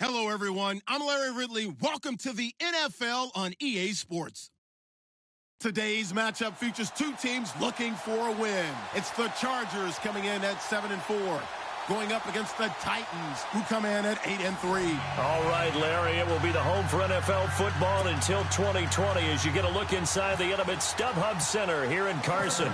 Hello, everyone. I'm Larry Ridley. Welcome to the NFL on EA Sports. Today's matchup features two teams looking for a win. It's the Chargers coming in at 7-4, going up against the Titans, who come in at 8-3. All right, Larry, it will be the home for NFL football until 2020 as you get a look inside the intimate StubHub Center here in Carson.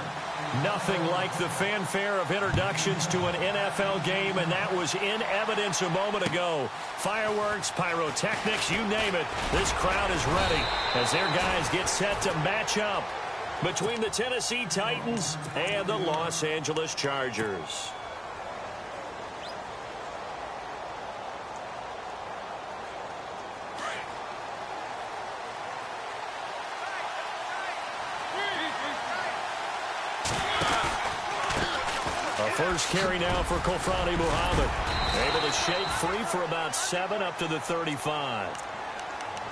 Nothing like the fanfare of introductions to an NFL game, and that was in evidence a moment ago. Fireworks, pyrotechnics, you name it. This crowd is ready as their guys get set to match up between the Tennessee Titans and the Los Angeles Chargers. First carry now for Kofrani Muhammad. Able to shake free for about 7 up to the 35.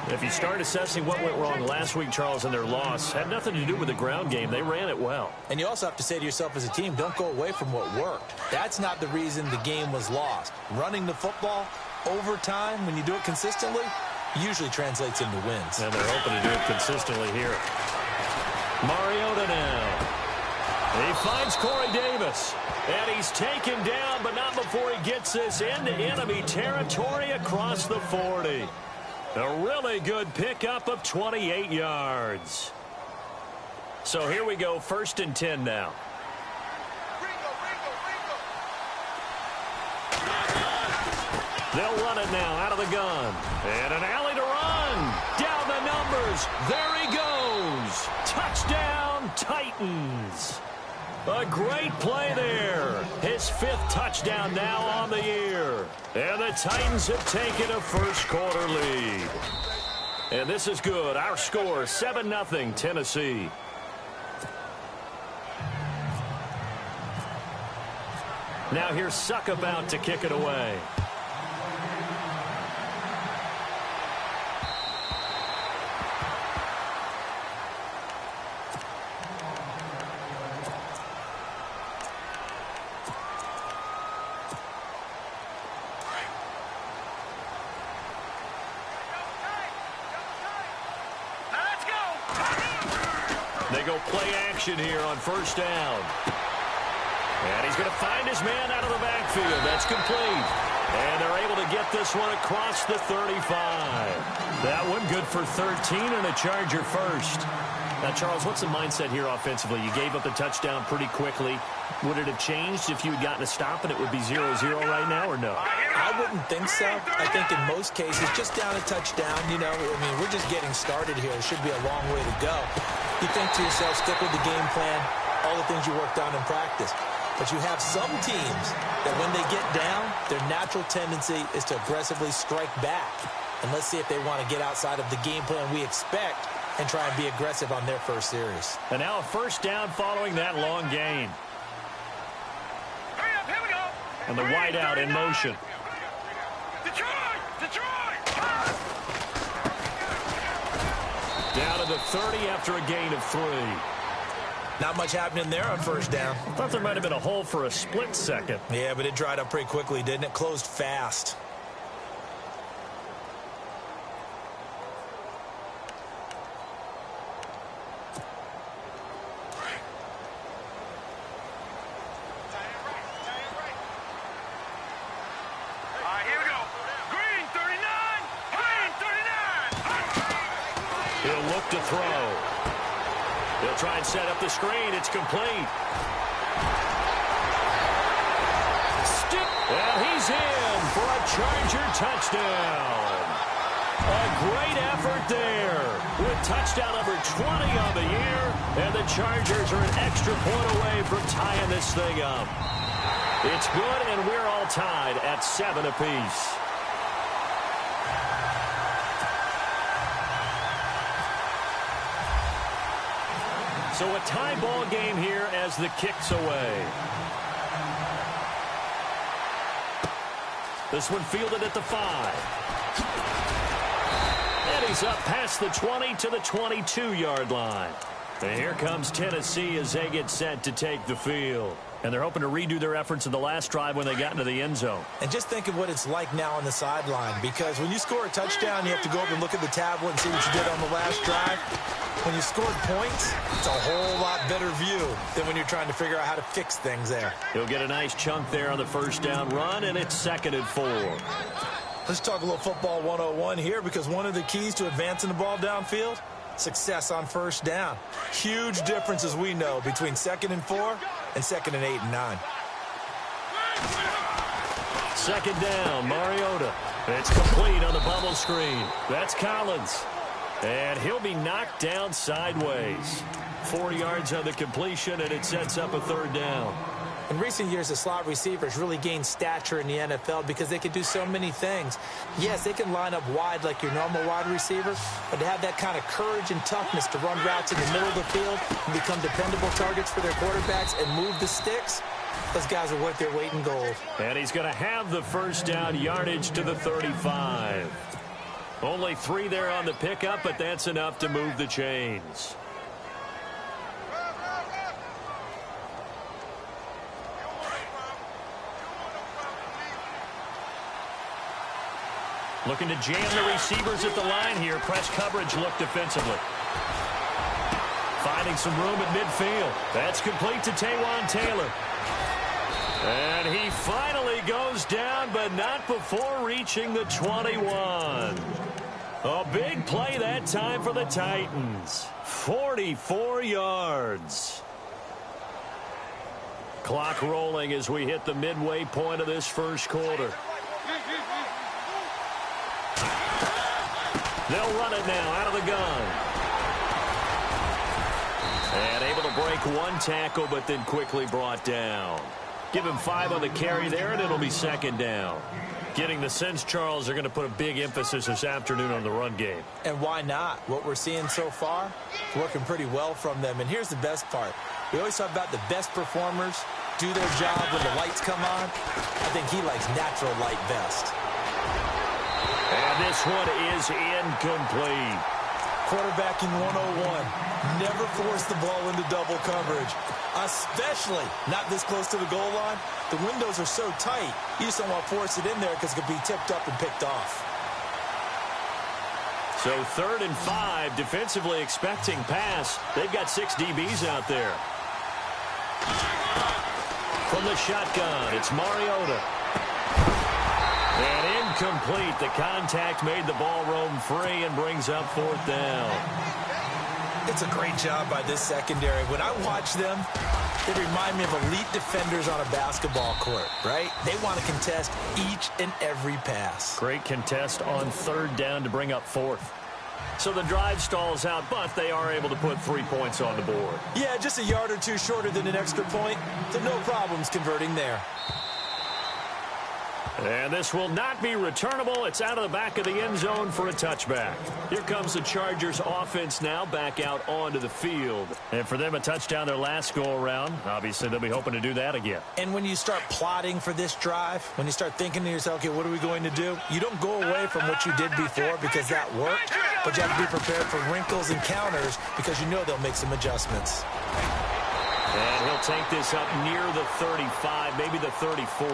If you start assessing what went wrong last week, Charles, in their loss, had nothing to do with the ground game. They ran it well. And you also have to say to yourself as a team, don't go away from what worked. That's not the reason the game was lost. Running the football over time, when you do it consistently, usually translates into wins. And they're hoping to do it consistently here. Mariota now. He finds Corey Davis. And he's taken down, but not before he gets this into enemy territory across the 40. A really good pickup of 28 yards. So here we go, 1st and 10 now. They'll run it now out of the gun. And an alley to run. Down the numbers. There he goes. Touchdown, Titans. A great play there. His 5th touchdown now on the year. And the Titans have taken a first-quarter lead. And this is good. Our score, 7-0 Tennessee. Now here's Succop out to kick it away. They go play action here on 1st down. And he's going to find his man out of the backfield. That's complete. And they're able to get this one across the 35. That one good for 13 and a Charger first. Now, Charles, what's the mindset here offensively? You gave up the touchdown pretty quickly. Would it have changed if you had gotten a stop and it would be 0-0 right now, or no? I wouldn't think so. I think in most cases, just down a touchdown, you know, I mean, we're just getting started here. It should be a long way to go. You think to yourself, stick with the game plan, all the things you worked on in practice. But you have some teams that when they get down, their natural tendency is to aggressively strike back. And let's see if they want to get outside of the game plan we expect and try and be aggressive on their first series. And now a 1st down following that long gain. Hurry up, here we go. And the wide out in motion. Detroit! Down to the 30 after a gain of 3. Not much happening there on 1st down. I thought there might have been a hole for a split second. Yeah, but it dried up pretty quickly, didn't it? Closed fast. To throw. They'll try and set up the screen. It's complete. And he's in for a Charger touchdown. A great effort there with touchdown number 20 on the year. And the Chargers are an extra point away from tying this thing up. It's good, and we're all tied at 7 apiece. So a tie ball game here as the kick's away. This one fielded at the 5. And he's up past the 20 to the 22-yard line. And here comes Tennessee as they get set to take the field. And they're hoping to redo their efforts in the last drive when they got into the end zone. And just think of what it's like now on the sideline, because when you score a touchdown, you have to go over and look at the tablet and see what you did on the last drive. When you scored points, it's a whole lot better view than when you're trying to figure out how to fix things there. He'll get a nice chunk there on the first down run, and it's 2nd and 4. Let's talk a little football 101 here, because one of the keys to advancing the ball downfield, success on first down. Huge difference, as we know, between 2nd and 4 and 2nd and 8 and 9. 2nd down, Mariota. It's complete on the bubble screen. That's Collins. And he'll be knocked down sideways. 4 yards on the completion, and it sets up a 3rd down. In recent years, the slot receivers really gained stature in the NFL because they can do so many things. Yes, they can line up wide like your normal wide receiver, but to have that kind of courage and toughness to run routes in the middle of the field and become dependable targets for their quarterbacks and move the sticks, those guys are worth their weight in gold. And he's going to have the first down, yardage to the 35. Only 3 there on the pickup, but that's enough to move the chains. Looking to jam the receivers at the line here. Press coverage look defensively. Finding some room at midfield. That's complete to Taywan Taylor. And he finally goes down, but not before reaching the 21. A big play that time for the Titans. 44 yards. Clock rolling as we hit the midway point of this first quarter. They'll run it now out of the gun. And able to break one tackle, but then quickly brought down. Give him 5 on the carry there, and it'll be 2nd down. Getting the sense, Charles, they're going to put a big emphasis this afternoon on the run game. And why not? What we're seeing so far is working pretty well from them. And here's the best part. We always talk about the best performers do their job when the lights come on. I think he likes natural light best. And this one is incomplete. Quarterbacking 101. Never force the ball into double coverage, especially not this close to the goal line. The windows are so tight, you just don't want to force it in there because it could be tipped up and picked off. So 3rd and 5, defensively expecting pass. They've got 6 DBs out there. From the shotgun, it's Mariota. And incomplete. The contact made the ball roam free and brings up 4th down. It's a great job by this secondary. When I watch them, they remind me of elite defenders on a basketball court, right? They want to contest each and every pass. Great contest on 3rd down to bring up 4th. So the drive stalls out, but they are able to put 3 points on the board. Yeah, just a yard or 2 shorter than an extra point, so no problems converting there. And this will not be returnable. It's out of the back of the end zone for a touchback. Here comes the Chargers offense now back out onto the field. And for them, a touchdown their last go-around. Obviously, they'll be hoping to do that again. And when you start plotting for this drive, when you start thinking to yourself, okay, what are we going to do? You don't go away from what you did before because that worked, but you have to be prepared for wrinkles and counters because you know they'll make some adjustments. And he'll take this up near the 35, maybe the 34.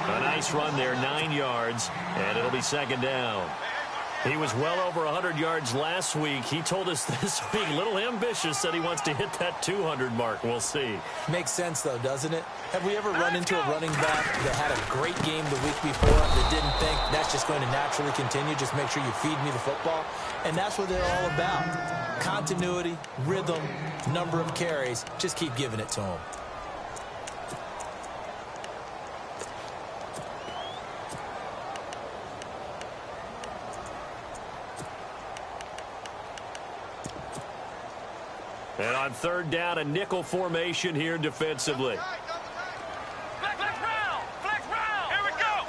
A nice run there, 9 yards, and it'll be 2nd down. He was well over 100 yards last week. He told us this week, a little ambitious, said he wants to hit that 200 mark. We'll see. Makes sense, though, doesn't it? Have we ever run into a running back that had a great game the week before that didn't think that's just going to naturally continue? Just make sure you feed me the football. And that's what they're all about. Continuity, rhythm, number of carries. Just keep giving it to them. And on 3rd down, a nickel formation here defensively. Flex round. Here we go.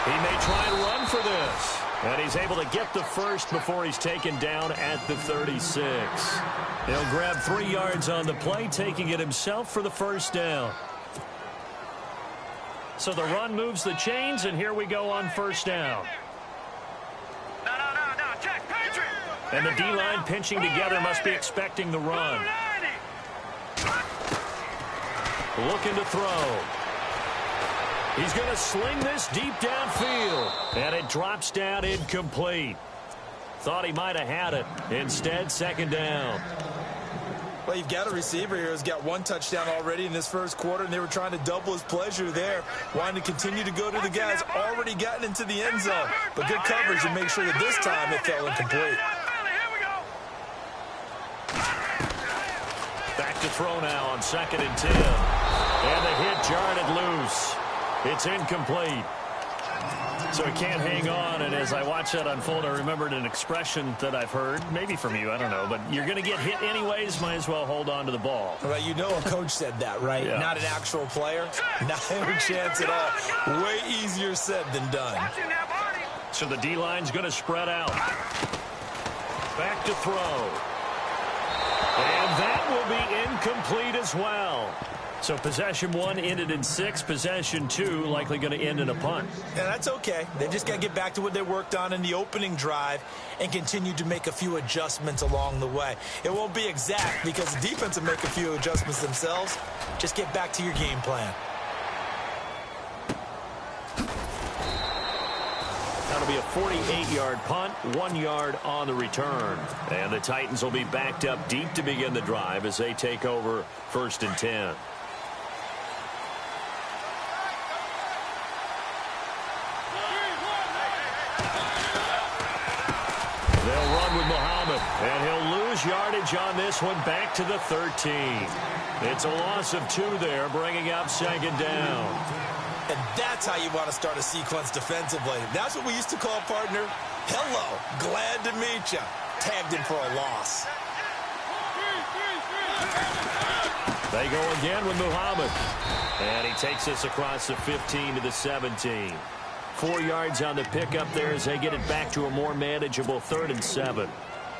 He may try and run for this. And he's able to get the first before he's taken down at the 36. He'll grab 3 yards on the play, taking it himself for the first down. So the run moves the chains, and here we go on 1st down. No. Check. Patriot. And the D-line pinching together must be expecting the run. looking to throw. He's going to sling this deep downfield, and it drops down incomplete. Thought he might have had it. Instead, second down. Well, you've got a receiver here who's got one touchdown already in this first quarter, and they were trying to double his pleasure there, wanting to continue to go to the guys already gotten into the end zone. But good coverage to make sure that this time it fell incomplete. Back to throw now on 2nd and 10. And the hit jarred it loose. It's incomplete. So he can't hang on, and as I watch that unfold, I remembered an expression that I've heard, maybe from you, I don't know, but you're going to get hit anyways, might as well hold on to the ball. Well, you know a coach said that, right? Yeah. Not an actual player. Not a chance at all. Way easier said than done. So the D-line's going to spread out. Back to throw. And that will be incomplete as well. So possession 1 ended in 6. Possession 2 likely going to end in a punt. Yeah, that's okay. They just got to get back to what they worked on in the opening drive and continue to make a few adjustments along the way. It won't be exact because the defense will make a few adjustments themselves. Just get back to your game plan. That'll be a 48-yard punt, 1 yard on the return. And the Titans will be backed up deep to begin the drive as they take over 1st and 10. They'll run with Muhammad, and he'll lose yardage on this one back to the 13. It's a loss of 2 there, bringing up 2nd down. And that's how you want to start a sequence defensively. That's what we used to call, partner, hello, glad to meet you. Tagged him for a loss. They go again with Muhammad. And he takes this across the 15 to the 17. 4 yards on the pickup there as they get it back to a more manageable 3rd and 7.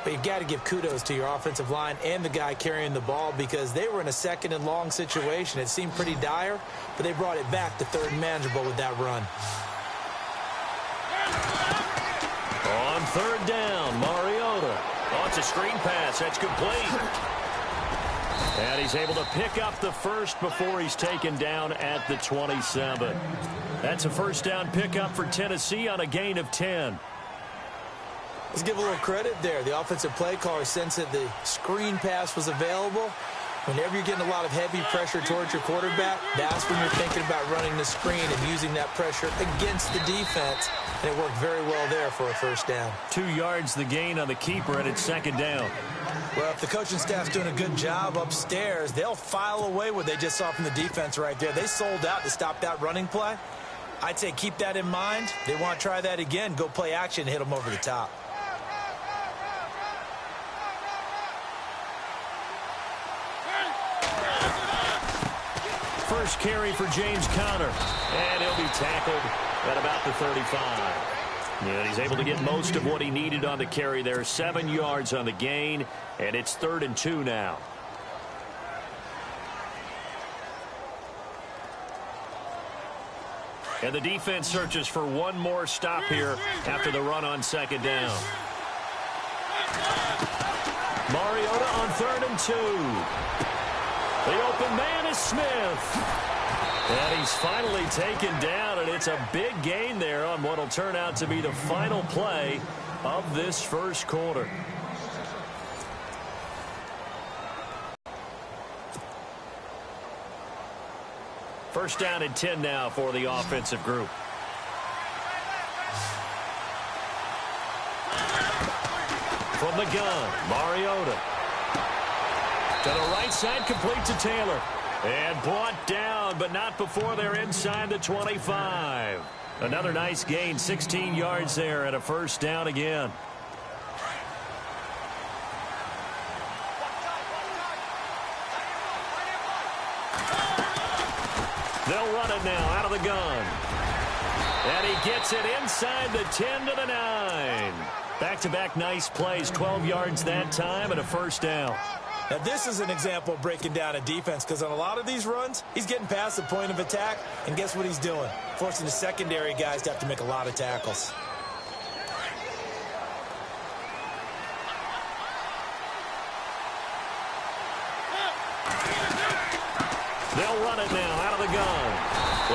But you've got to give kudos to your offensive line and the guy carrying the ball because they were in a 2nd and long situation. It seemed pretty dire, but they brought it back to 3rd and manageable with that run. On 3rd down, Mariota. Oh, it's a screen pass. That's complete. And he's able to pick up the first before he's taken down at the 27. That's a 1st down pickup for Tennessee on a gain of 10. Let's give a little credit there. The offensive play caller sensed that the screen pass was available. Whenever you're getting a lot of heavy pressure towards your quarterback, that's when you're thinking about running the screen and using that pressure against the defense. And it worked very well there for a 1st down. 2 yards the gain on the keeper, and it's 2nd down. Well, if the coaching staff's doing a good job upstairs, they'll file away what they just saw from the defense right there. They sold out to stop that running play. I'd say keep that in mind. They want to try that again. Go play action and hit them over the top. First carry for James Conner, and he'll be tackled at about the 35. And he's able to get most of what he needed on the carry there. 7 yards on the gain, and it's 3rd and 2 now. And the defense searches for one more stop here after the run on 2nd down. Mariota on 3rd and 2. The open man is Smith. And he's finally taken down, and it's a big gain there on what will turn out to be the final play of this first quarter. First down and 10 now for the offensive group. From the gun, Mariota. To the right side, complete to Taylor. And brought down, but not before they're inside the 25. Another nice gain, 16 yards there, and a 1st down again. They'll run it now out of the gun. And he gets it inside the 10 to the 9. Back-to-back nice plays, 12 yards that time, and a 1st down. Now, this is an example of breaking down a defense because on a lot of these runs, he's getting past the point of attack, and guess what he's doing? Forcing the secondary guys to have to make a lot of tackles. They'll run it now out of the gun.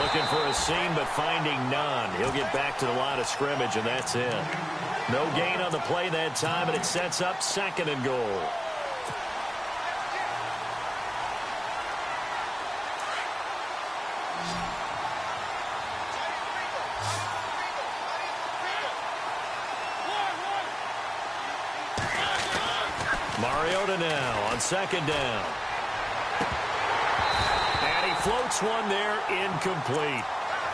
Looking for a seam, but finding none. He'll get back to the line of scrimmage, and that's it. No gain on the play that time, and it sets up 2nd and goal. Mariota now on 2nd down. And he floats one there, incomplete.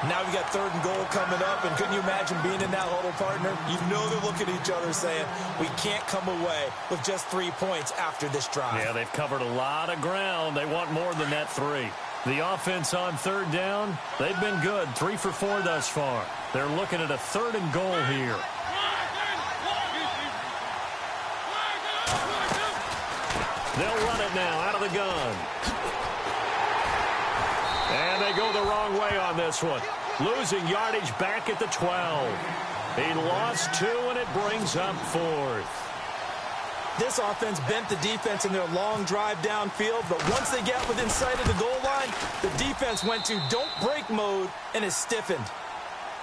Now we got 3rd and goal coming up, and couldn't you imagine being in that huddle, partner? You know they're looking at each other saying, we can't come away with just 3 points after this drive. Yeah, they've covered a lot of ground. They want more than that 3. The offense on 3rd down, they've been good. 3 for 4 thus far. They're looking at a 3rd and goal here. They'll run it now out of the gun. And they go the wrong way on this one. Losing yardage back at the 12. He lost 2, and it brings up 4th. This offense bent the defense in their long drive downfield, but once they get within sight of the goal line, the defense went to don't break mode and is stiffened.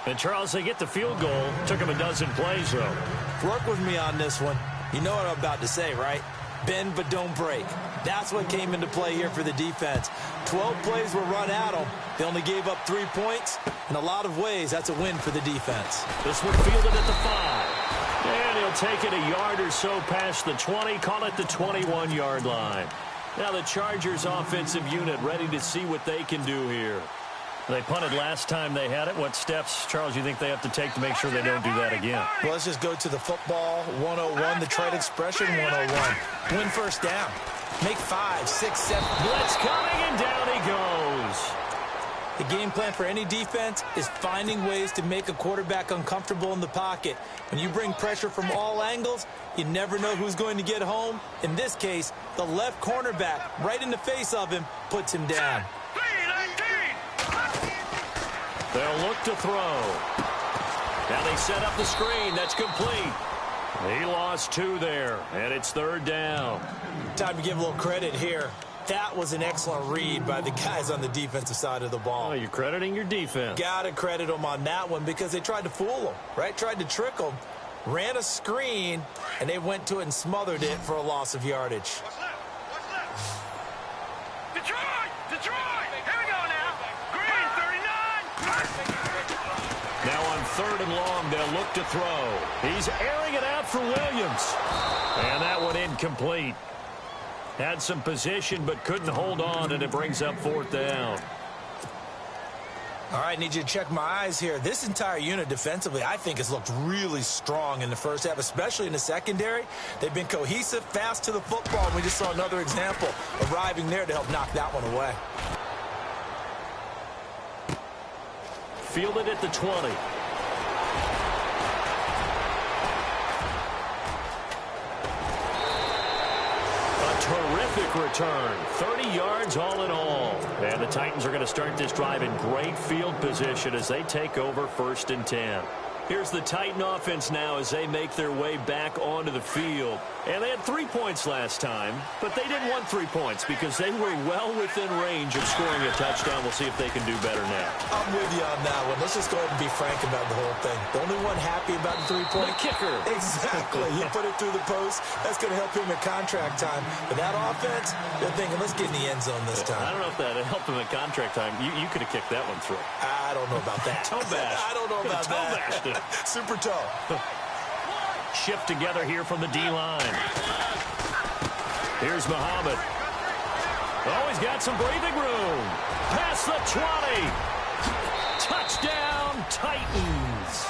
And, Charles, they get the field goal. Took them a dozen plays, though. Work with me on this one. You know what I'm about to say, right? Bend but don't break. That's what came into play here for the defense. 12 plays were run at them. They only gave up 3 points. In a lot of ways, that's a win for the defense. This one fielded at the 5. And he'll take it a yard or so past the 20, call it the 21-yard line. Now the Chargers offensive unit ready to see what they can do here. They punted last time they had it. What steps, Charles, you think they have to take to make sure they don't do that again? Well, let's just go to the football 101, the trade expression 101. Win 1st down. Make 5, 6, 7. Blitz coming, and down he goes. The game plan for any defense is finding ways to make a quarterback uncomfortable in the pocket. When you bring pressure from all angles, you never know who's going to get home. In this case, the left cornerback, right in the face of him, puts him down. They'll look to throw. Now they set up the screen. That's complete. He lost 2 there, and it's 3rd down. Time to give a little credit here. That was an excellent read by the guys on the defensive side of the ball. Oh, you're crediting your defense. Got to credit them on that one because they tried to fool them, right? Tried to trick them. Ran a screen, and they went to it and smothered it for a loss of yardage. What's left? Detroit! Detroit! Here we go now. Green 39. Now on 3rd and long, they'll look to throw. He's airing it out for Williams. And that one incomplete. Had some position but couldn't hold on, and it brings up 4th down. All right, need you to check my eyes here. This entire unit defensively, I think, has looked really strong in the first half, especially in the secondary. They've been cohesive, fast to the football, and we just saw another example arriving there to help knock that one away. Fielded at the 20. Terrific return. 30 yards all in all. And the Titans are going to start this drive in great field position as they take over 1st and 10. Here's the Titan offense now as they make their way back onto the field. And they had 3 points last time, but they didn't want 3 points because they were well within range of scoring a touchdown. We'll see if they can do better now. I'm with you on that one. Let's just go ahead and be frank about the whole thing. The only one happy about the 3-point. The kicker. Exactly. You put it through the post. That's going to help him at contract time. But that offense, they're thinking, let's get in the end zone this time. I don't know if that helped him at contract time. You could have kicked that one through. I don't know about that. Toe bash. I don't know about toe bashed that. it. Super toe. Shift together here from the D-line. Here's Muhammad. Oh, he's got some breathing room. Past the 20. Touchdown, Titans.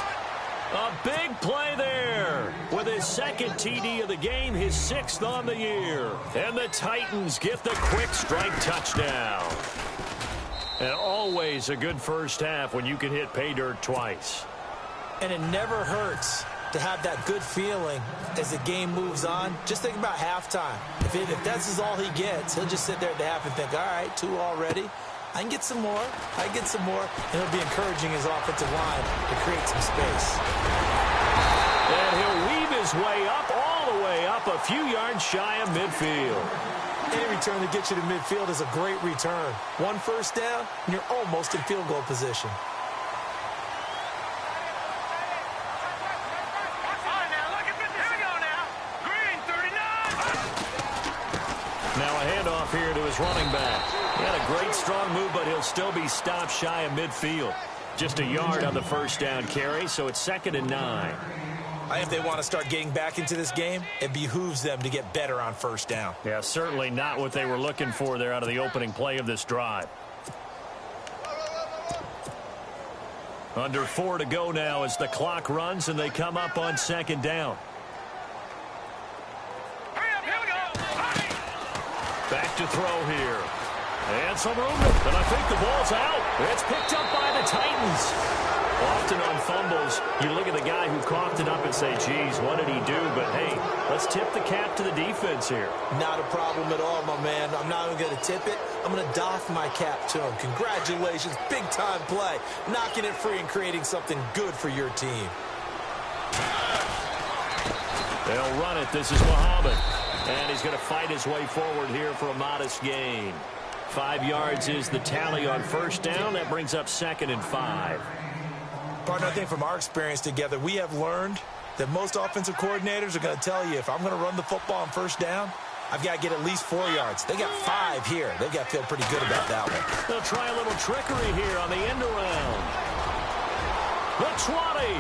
A big play there. With his 2nd TD of the game, his 6th on the year. And the Titans get the quick strike touchdown. And always a good first half when you can hit pay dirt twice. And it never hurts to have that good feeling as the game moves on. Just think about halftime. If that's all he gets, he'll just sit there at the half and think, all right, 2 already. I can get some more. I can get some more. And he'll be encouraging his offensive line to create some space. And he'll weave his way up, all the way up, a few yards shy of midfield. Any return that gets you to midfield is a great return. One first down, and you're almost in field goal position. Now a handoff here to his running back. He had a great strong move, but he'll still be stopped shy of midfield. Just a yard on the first down carry, so it's 2nd and 9. If they want to start getting back into this game, it behooves them to get better on first down. Yeah, certainly not what they were looking for there out of the opening play of this drive. Under 4 to go now as the clock runs and they come up on 2nd down. Back to throw here. And some room, and I think the ball's out. It's picked up by the Titans. Often on fumbles, you look at the guy who coughed it up and say, geez, what did he do? But, hey, let's tip the cap to the defense here. Not a problem at all, my man. I'm not even going to tip it. I'm going to doff my cap to him. Congratulations, big-time play. Knocking it free and creating something good for your team. They'll run it. This is Muhammad. And he's going to fight his way forward here for a modest gain. 5 yards is the tally on first down. That brings up 2nd and 5. Partner, I think from our experience together, we have learned that most offensive coordinators are going to tell you, if I'm going to run the football on first down, I've got to get at least 4 yards. They got 5 here. They've got to feel pretty good about that one. They'll try a little trickery here on the end around. The 20.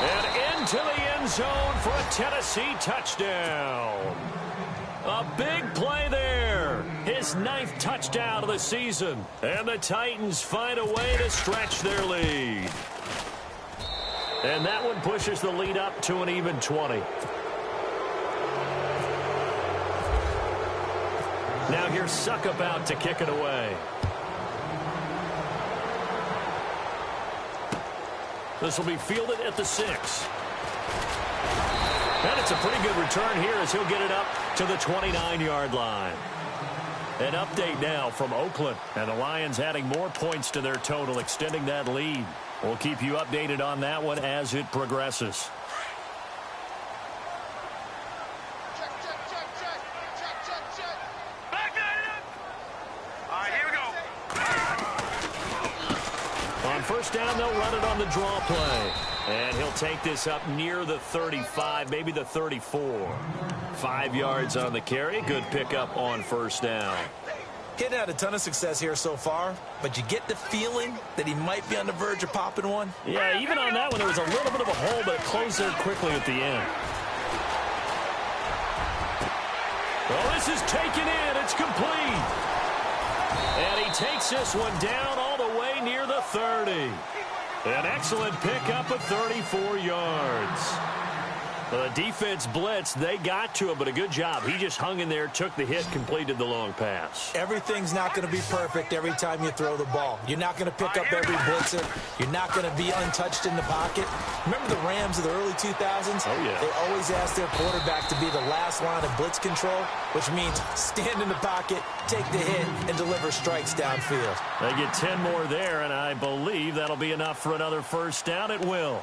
And into the end zone for a Tennessee touchdown. A big play there. His 9th touchdown of the season. And the Titans find a way to stretch their lead. And that one pushes the lead up to an even 20. Now here's Succop out to kick it away. This will be fielded at the 6. And it's a pretty good return here as he'll get it up to the 29-yard line. An update now from Oakland. And the Lions adding more points to their total, extending that lead. We'll keep you updated on that one as it progresses. On first down, they'll run it on the draw play. And he'll take this up near the 35, maybe the 34. 5 yards on the carry. Good pickup on first down. Getting had a ton of success here so far, but you get the feeling that he might be on the verge of popping one. Yeah, even on that one, there was a little bit of a hole, but it closed there quickly at the end. Well, this is taken in. It's complete. And he takes this one down all the way near the 30. An excellent pickup of 34 yards. The defense blitzed. They got to him, but a good job. He just hung in there, took the hit, completed the long pass. Everything's not going to be perfect every time you throw the ball. You're not going to pick up every blitzer. You're not going to be untouched in the pocket. Remember the Rams of the early 2000s? Oh, yeah. They always asked their quarterback to be the last line of blitz control, which means stand in the pocket, take the hit, and deliver strikes downfield. They get 10 more there, and I believe that'll be enough for another first down. It will.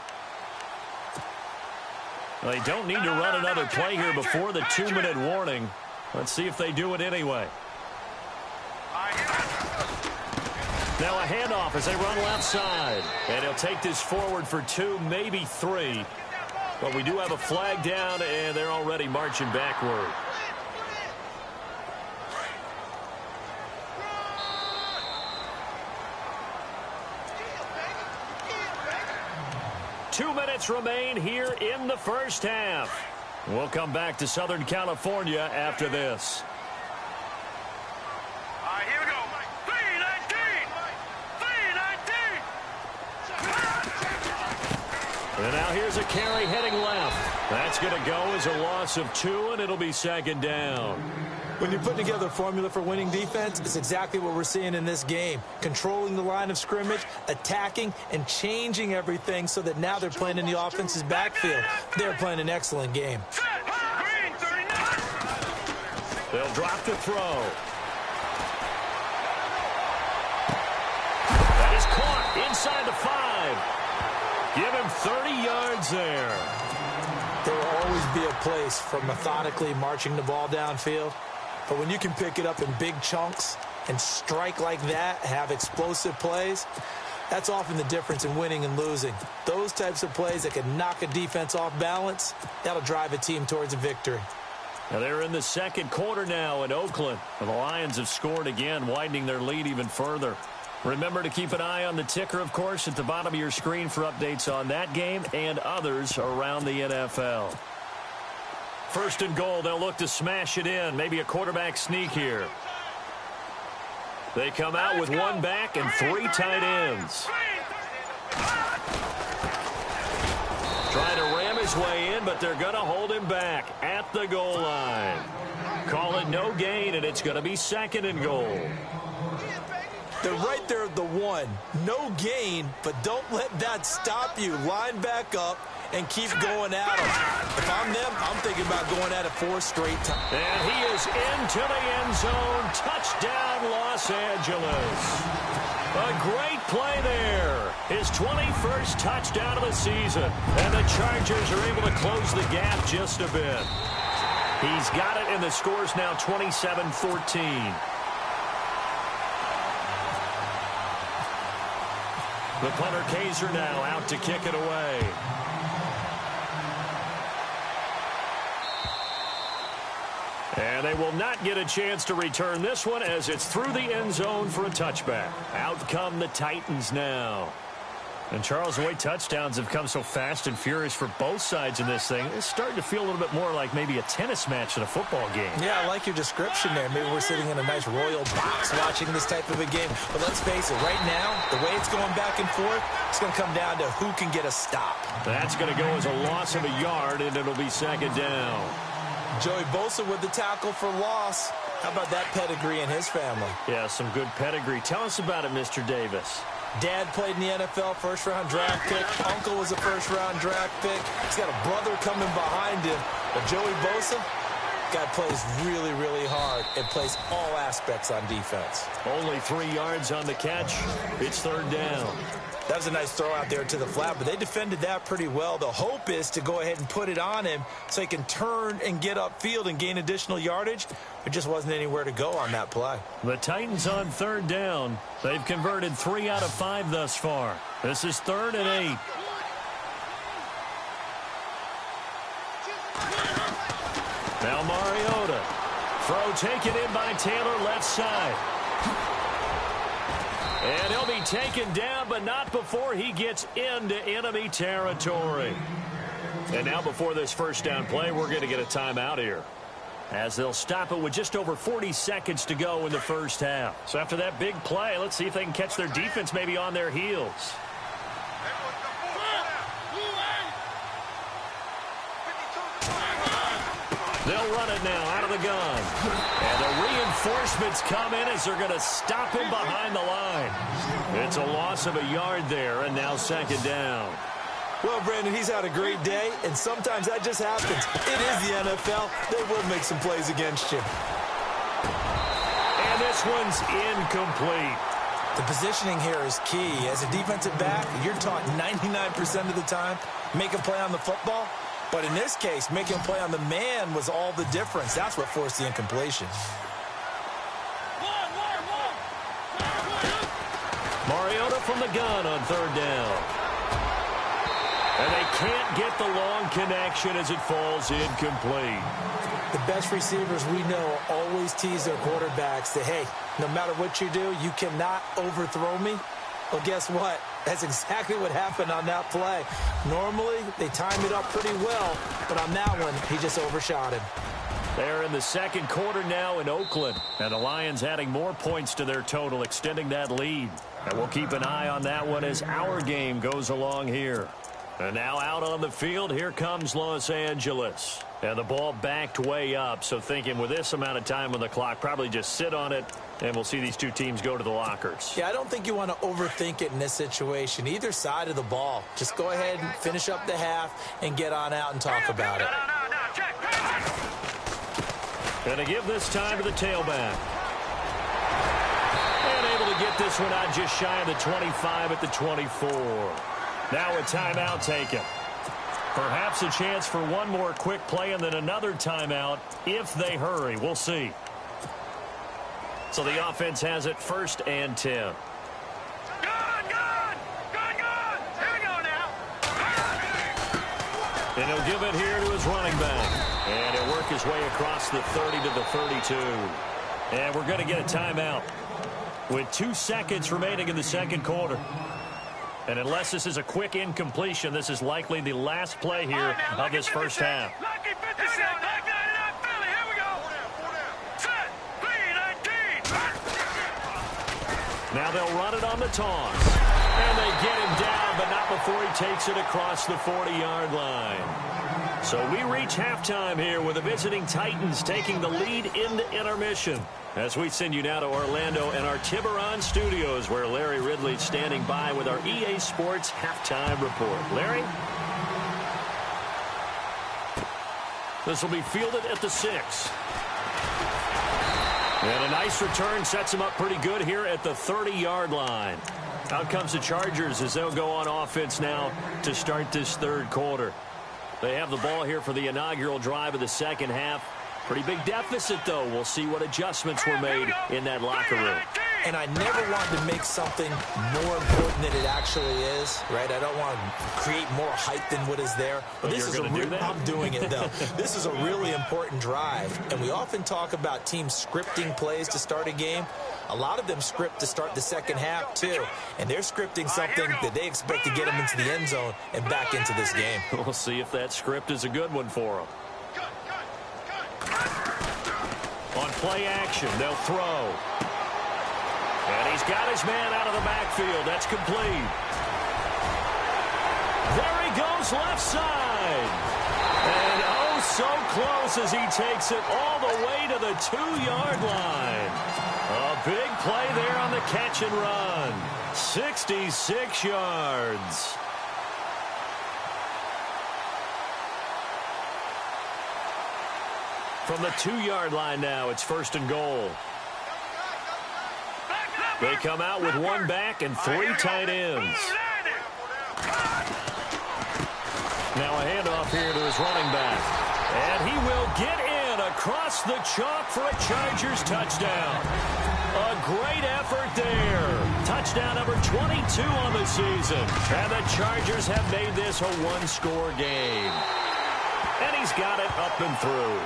They don't need to run another play here before the 2-minute warning. Let's see if they do it anyway. Now a handoff as they run left side. And he'll take this forward for 2, maybe 3. But we do have a flag down, and they're already marching backward. Two minutes remain here in the first half. We'll come back to Southern California after this. All right, here we go. 3-19. And now here's a carry heading left. That's going to go as a loss of 2, and it'll be 2nd down. When you put together a formula for winning defense, it's exactly what we're seeing in this game. Controlling the line of scrimmage, attacking, and changing everything so that now they're playing in the offense's backfield. They're playing an excellent game. Green, 39. They'll drop to throw. That is caught inside the 5. Give him 30 yards there. There will always be a place for methodically marching the ball downfield. But when you can pick it up in big chunks and strike like that, have explosive plays, that's often the difference in winning and losing. Those types of plays that can knock a defense off balance, that'll drive a team towards a victory. Now they're in the second quarter now in Oakland. The Lions have scored again, widening their lead even further. Remember to keep an eye on the ticker, of course, at the bottom of your screen for updates on that game and others around the NFL. First and goal, they'll look to smash it in. Maybe a quarterback sneak here. They come out with one back and three tight ends. Trying to ram his way in, but they're going to hold him back at the goal line. Call it no gain, and it's going to be second and goal. They're right there at the one. No gain, but don't let that stop you. Line back up and keep going at them. If I'm them, I'm thinking about going at it 4 straight times. And he is into the end zone. Touchdown, Los Angeles. A great play there. His 21st touchdown of the season. And the Chargers are able to close the gap just a bit. He's got it, and the score's now 27-14. The punter Kaiser now out to kick it away. And they will not get a chance to return this one as it's through the end zone for a touchback. Out come the Titans now. And Charles, the way touchdowns have come so fast and furious for both sides in this thing, it's starting to feel a little bit more like maybe a tennis match than a football game. Yeah, I like your description there. Maybe we're sitting in a nice royal box watching this type of a game. But let's face it, right now, the way it's going back and forth, it's going to come down to who can get a stop. That's going to go as a loss of a yard, and it'll be second down. Joey Bosa with the tackle for loss. How about that pedigree in his family? Yeah, some good pedigree. Tell us about it, Mr. Davis. Dad played in the NFL, first-round draft pick. Uncle was a first-round draft pick. He's got a brother coming behind him. But Joey Bosa, guy plays really, really hard and plays all aspects on defense. Only 3 yards on the catch. It's third down. That was a nice throw out there to the flat, but they defended that pretty well. The hope is to go ahead and put it on him so he can turn and get upfield and gain additional yardage. There just wasn't anywhere to go on that play. The Titans on third down. They've converted 3 out of 5 thus far. This is 3rd and 8. Now Mariota. Throw taken in by Taylor left side. And he'll be taken down, but not before he gets into enemy territory. And now before this first down play, we're going to get a timeout here, as they'll stop it with just over 40 seconds to go in the first half. So after that big play, let's see if they can catch their defense maybe on their heels. They'll run it now out of the gun. And the reinforcements come in as they're going to stop him behind the line. It's a loss of a yard there, and now second down. Well, Brandon, he's had a great day, and sometimes that just happens. It is the NFL. They will make some plays against you. And this one's incomplete. The positioning here is key. As a defensive back, you're taught 99% of the time, make a play on the football. But in this case, making a play on the man was all the difference. That's what forced the incompletion. Mariota from the gun on third down. And they can't get the long connection as it falls incomplete. The best receivers we know always tease their quarterbacks that, hey, no matter what you do, you cannot overthrow me. Well, guess what? That's exactly what happened on that play. Normally, they time it up pretty well, but on that one, he just overshot him. They're in the second quarter now in Oakland, and the Lions adding more points to their total, extending that lead. And we'll keep an eye on that one as our game goes along here. And now out on the field, here comes Los Angeles. And the ball backed way up, so thinking with this amount of time on the clock, probably just sit on it, and we'll see these two teams go to the lockers. Yeah, I don't think you want to overthink it in this situation. Either side of the ball. Just go ahead and finish up the half and get on out and talk about it. Going to give this time to the tailback. And able to get this one out just shy of the 25 at the 24. Now a timeout taken. Perhaps a chance for one more quick play and then another timeout if they hurry. We'll see. So the offense has it 1st and 10. Good! Here we go now. And he'll give it here to his running back. And he'll work his way across the 30 to the 32. And we're going to get a timeout with 2 seconds remaining in the second quarter. And unless this is a quick incompletion, this is likely the last play here of this first half. Lucky 56. Lucky 99 Philly. Here we go. Set. B19. Now they'll run it on the taunt. And they get him down, but not before he takes it across the 40-yard line. So we reach halftime here with the visiting Titans taking the lead into intermission. As we send you now to Orlando and our Tiburon studios, where Larry Ridley's standing by with our EA Sports halftime report. Larry? This will be fielded at the 6. And a nice return sets him up pretty good here at the 30-yard line. Out comes the Chargers as they'll go on offense now to start this third quarter. They have the ball here for the inaugural drive of the second half. Pretty big deficit, though. We'll see what adjustments were made in that locker room. And I never wanted to make something more important than it actually is, right? I don't want to create more hype than what is there. But this is I'm doing it, though. This is a really important drive. And we often talk about teams scripting plays to start a game. A lot of them script to start the second half, too. And they're scripting something that they expect to get them into the end zone and back into this game. We'll see if that script is a good one for them. On play action, they'll throw. And he's got his man out of the backfield. That's complete. There he goes left side. And oh, so close as he takes it all the way to the 2-yard line. A big play there on the catch and run. 66 yards. From the 2-yard line now, it's 1st and goal. They come out with 1 back and 3 tight ends. Now a handoff here to his running back. And he will get in across the chalk for a Chargers touchdown. A great effort there. Touchdown number 22 on the season. And the Chargers have made this a 1-score game. And he's got it up and through.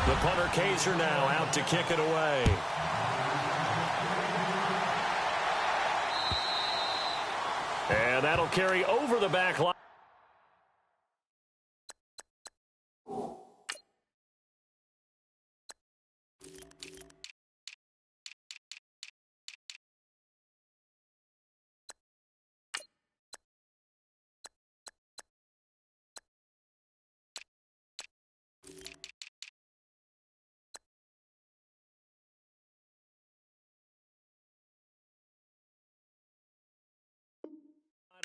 The punter Kaiser now out to kick it away. And that'll carry over the back line.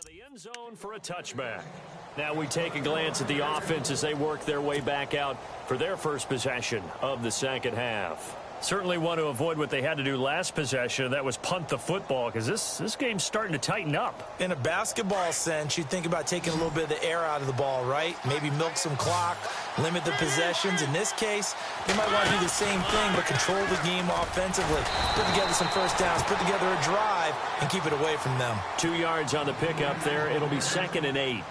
The end zone for a touchback. Now we take a glance at the offense as they work their way back out for their first possession of the second half. Certainly want to avoid what they had to do last possession. That was punt the football, because this game's starting to tighten up. In a basketball sense, you think about taking a little bit of the air out of the ball, right? Maybe milk some clock, limit the possessions. In this case, they might want to do the same thing, but control the game offensively. Put together some first downs, put together a drive, and keep it away from them. 2 yards on the pickup there. It'll be 2nd and 8.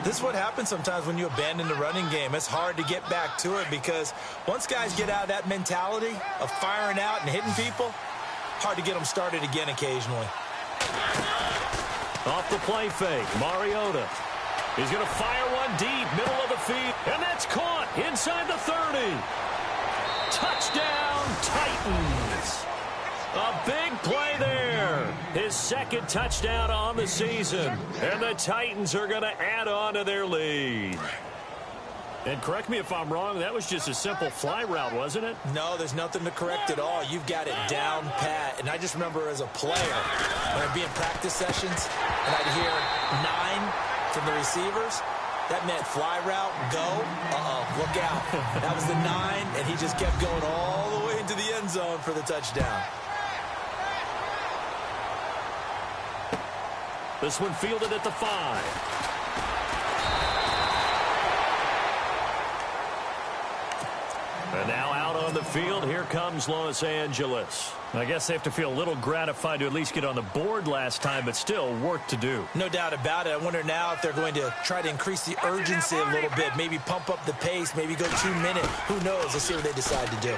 This is what happens sometimes when you abandon the running game. It's hard to get back to it because once guys get out of that mentality of firing out and hitting people, hard to get them started again occasionally. Off the play fake, Mariota. He's going to fire one deep, middle of the field, and that's caught inside the 30. Touchdown, Titans. A big play there. His 2nd touchdown on the season. And the Titans are going to add on to their lead. And correct me if I'm wrong, that was just a simple fly route, wasn't it? No, there's nothing to correct at all. You've got it down pat. And I just remember as a player, when I'd be in practice sessions, and I'd hear 9 from the receivers, that meant fly route, go, look out. That was the 9, and he just kept going all the way going to the end zone for the touchdown. This one fielded at the 5. And now out on the field, here comes Los Angeles. I guess they have to feel a little gratified to at least get on the board last time, but still work to do. No doubt about it. I wonder now if they're going to try to increase the urgency a little bit, maybe pump up the pace, maybe go 2 minutes. Who knows? Let's see what they decide to do.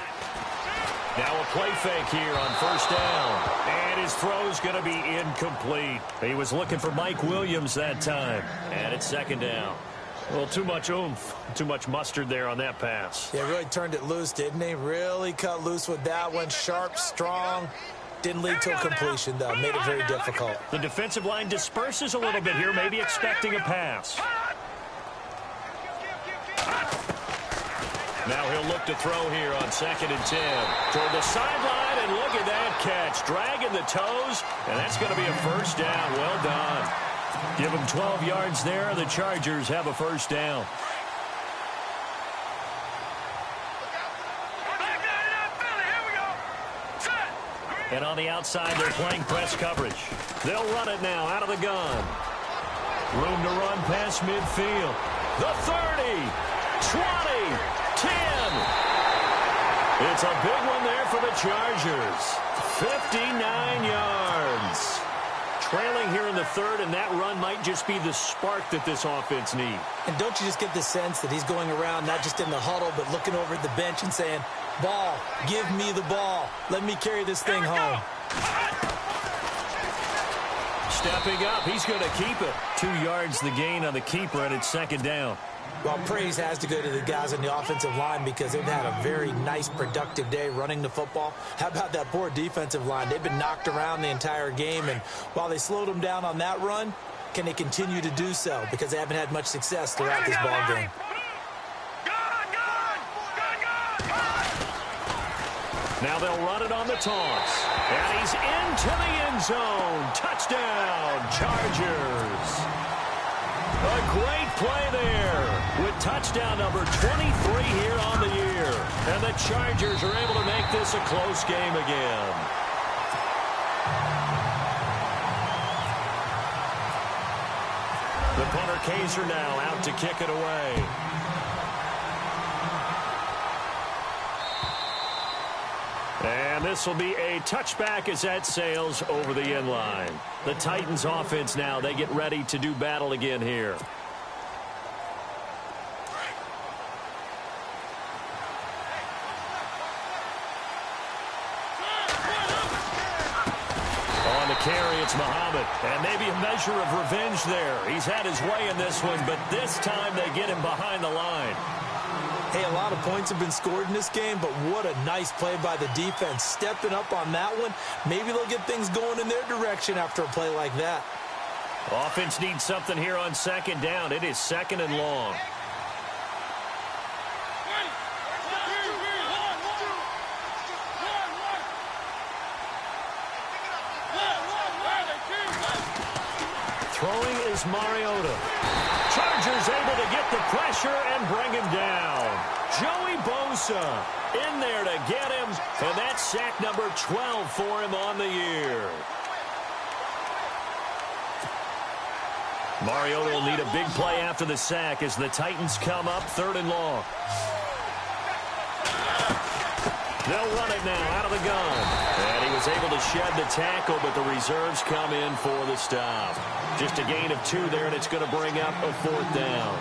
Now a play fake here on first down. And his throw's going to be incomplete. He was looking for Mike Williams that time. And it's second down. Well, too much oomph, too much mustard there on that pass. Yeah, really turned it loose, didn't he? Really cut loose with that one. Sharp, strong. Didn't lead to a completion, though. Made it very difficult. The defensive line disperses a little bit here, maybe expecting a pass. Now he'll look to throw here on 2nd and 10. Toward the sideline, and look at that catch. Dragging the toes, and that's going to be a first down. Well done. Give them 12 yards there. The Chargers have a first down. And on the outside, they're playing press coverage. They'll run it now out of the gun. Room to run past midfield. The 30, 20, 10. It's a big one there for the Chargers. 59 yards. Trailing here in the 3rd, and that run might just be the spark that this offense needs. And don't you just get the sense that he's going around, not just in the huddle, but looking over at the bench and saying, ball, give me the ball. Let me carry this thing home. Stepping up, he's going to keep it. 2 yards the gain on the keeper, and it's second down. Well, praise has to go to the guys on the offensive line because they've had a very nice, productive day running the football. How about that poor defensive line? They've been knocked around the entire game, and while they slowed them down on that run, can they continue to do so? Because they haven't had much success throughout this ball game. Now they'll run it on the toss. And he's into the end zone. Touchdown, Chargers. A great play there with touchdown number 23 here on the year. And the Chargers are able to make this a close game again. The punter Kaiser now out to kick it away. And this will be a touchback as that sails over the end line. The Titans offense now, they get ready to do battle again here. On the carry, it's Muhammad. And maybe a measure of revenge there. He's had his way in this one, but this time they get him behind the line. Hey, a lot of points have been scored in this game, but what a nice play by the defense. Stepping up on that one, maybe they'll get things going in their direction after a play like that. Offense needs something here on second down. It is second and long. Throwing is Mariota. Chargers able to get the pressure and bring him down. Joey Bosa in there to get him, and that's sack number 12 for him on the year. Mariota will need a big play after the sack as the Titans come up 3rd and long. They'll run it now out of the gun. And he was able to shed the tackle, but the reserves come in for the stop. Just a gain of 2 there, and it's going to bring up a 4th down.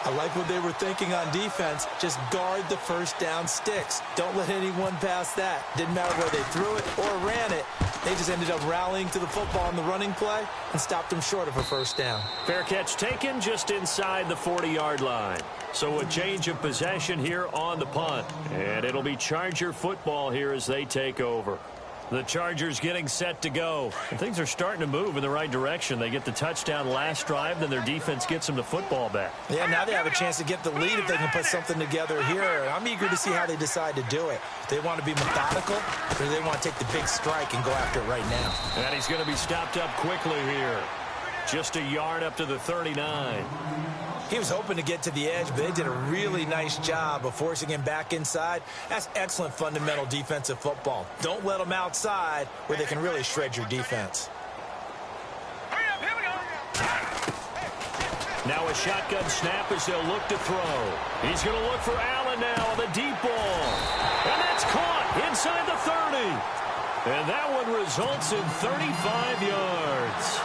I like what they were thinking on defense. Just guard the first down sticks. Don't let anyone pass that. Didn't matter where they threw it or ran it. They just ended up rallying to the football on the running play and stopped them short of a first down. Fair catch taken just inside the 40-yard line. So a change of possession here on the punt. And it'll be Charger football here as they take over. The Chargers getting set to go. And things are starting to move in the right direction. They get the touchdown last drive, then their defense gets them the football back. Yeah, now they have a chance to get the lead if they can put something together here. I'm eager to see how they decide to do it. They want to be methodical, or they want to take the big strike and go after it right now. And he's going to be stopped up quickly here. Just a yard up to the 39. He was hoping to get to the edge, but they did a really nice job of forcing him back inside. That's excellent fundamental defensive football. Don't let them outside where they can really shred your defense. Now a shotgun snap as they'll look to throw. He's going to look for Allen now on the deep ball. And that's caught inside the 30. And that one results in 35 yards.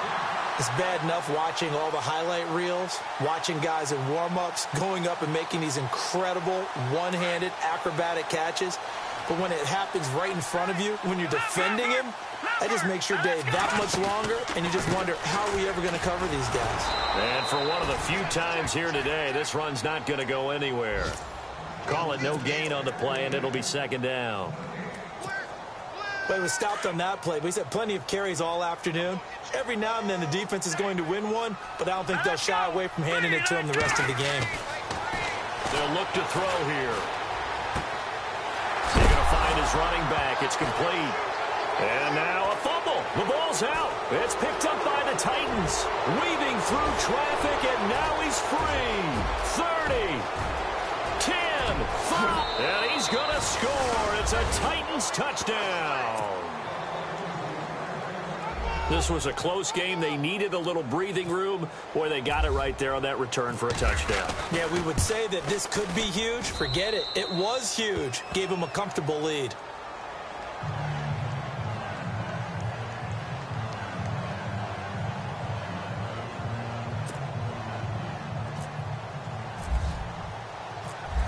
It's bad enough watching all the highlight reels, watching guys in warm-ups, going up and making these incredible one-handed acrobatic catches. But when it happens right in front of you, when you're defending him, that just makes your day that much longer, and you just wonder, how are we ever going to cover these guys? And for one of the few times here today, this run's not going to go anywhere. Call it no gain on the play, and it'll be second down. But he was stopped on that play. But he's had plenty of carries all afternoon. Every now and then the defense is going to win one, but I don't think they'll shy away from handing it to him the rest of the game. They'll look to throw here. They're going to find his running back. It's complete. And now a fumble. The ball's out. It's picked up by the Titans. Weaving through traffic, and now he's free. 30. 10. 5. And he's going to score. It's a Titans touchdown. This was a close game. They needed a little breathing room. Boy, they got it right there on that return for a touchdown. Yeah, we would say that this could be huge. Forget it. It was huge. Gave him a comfortable lead.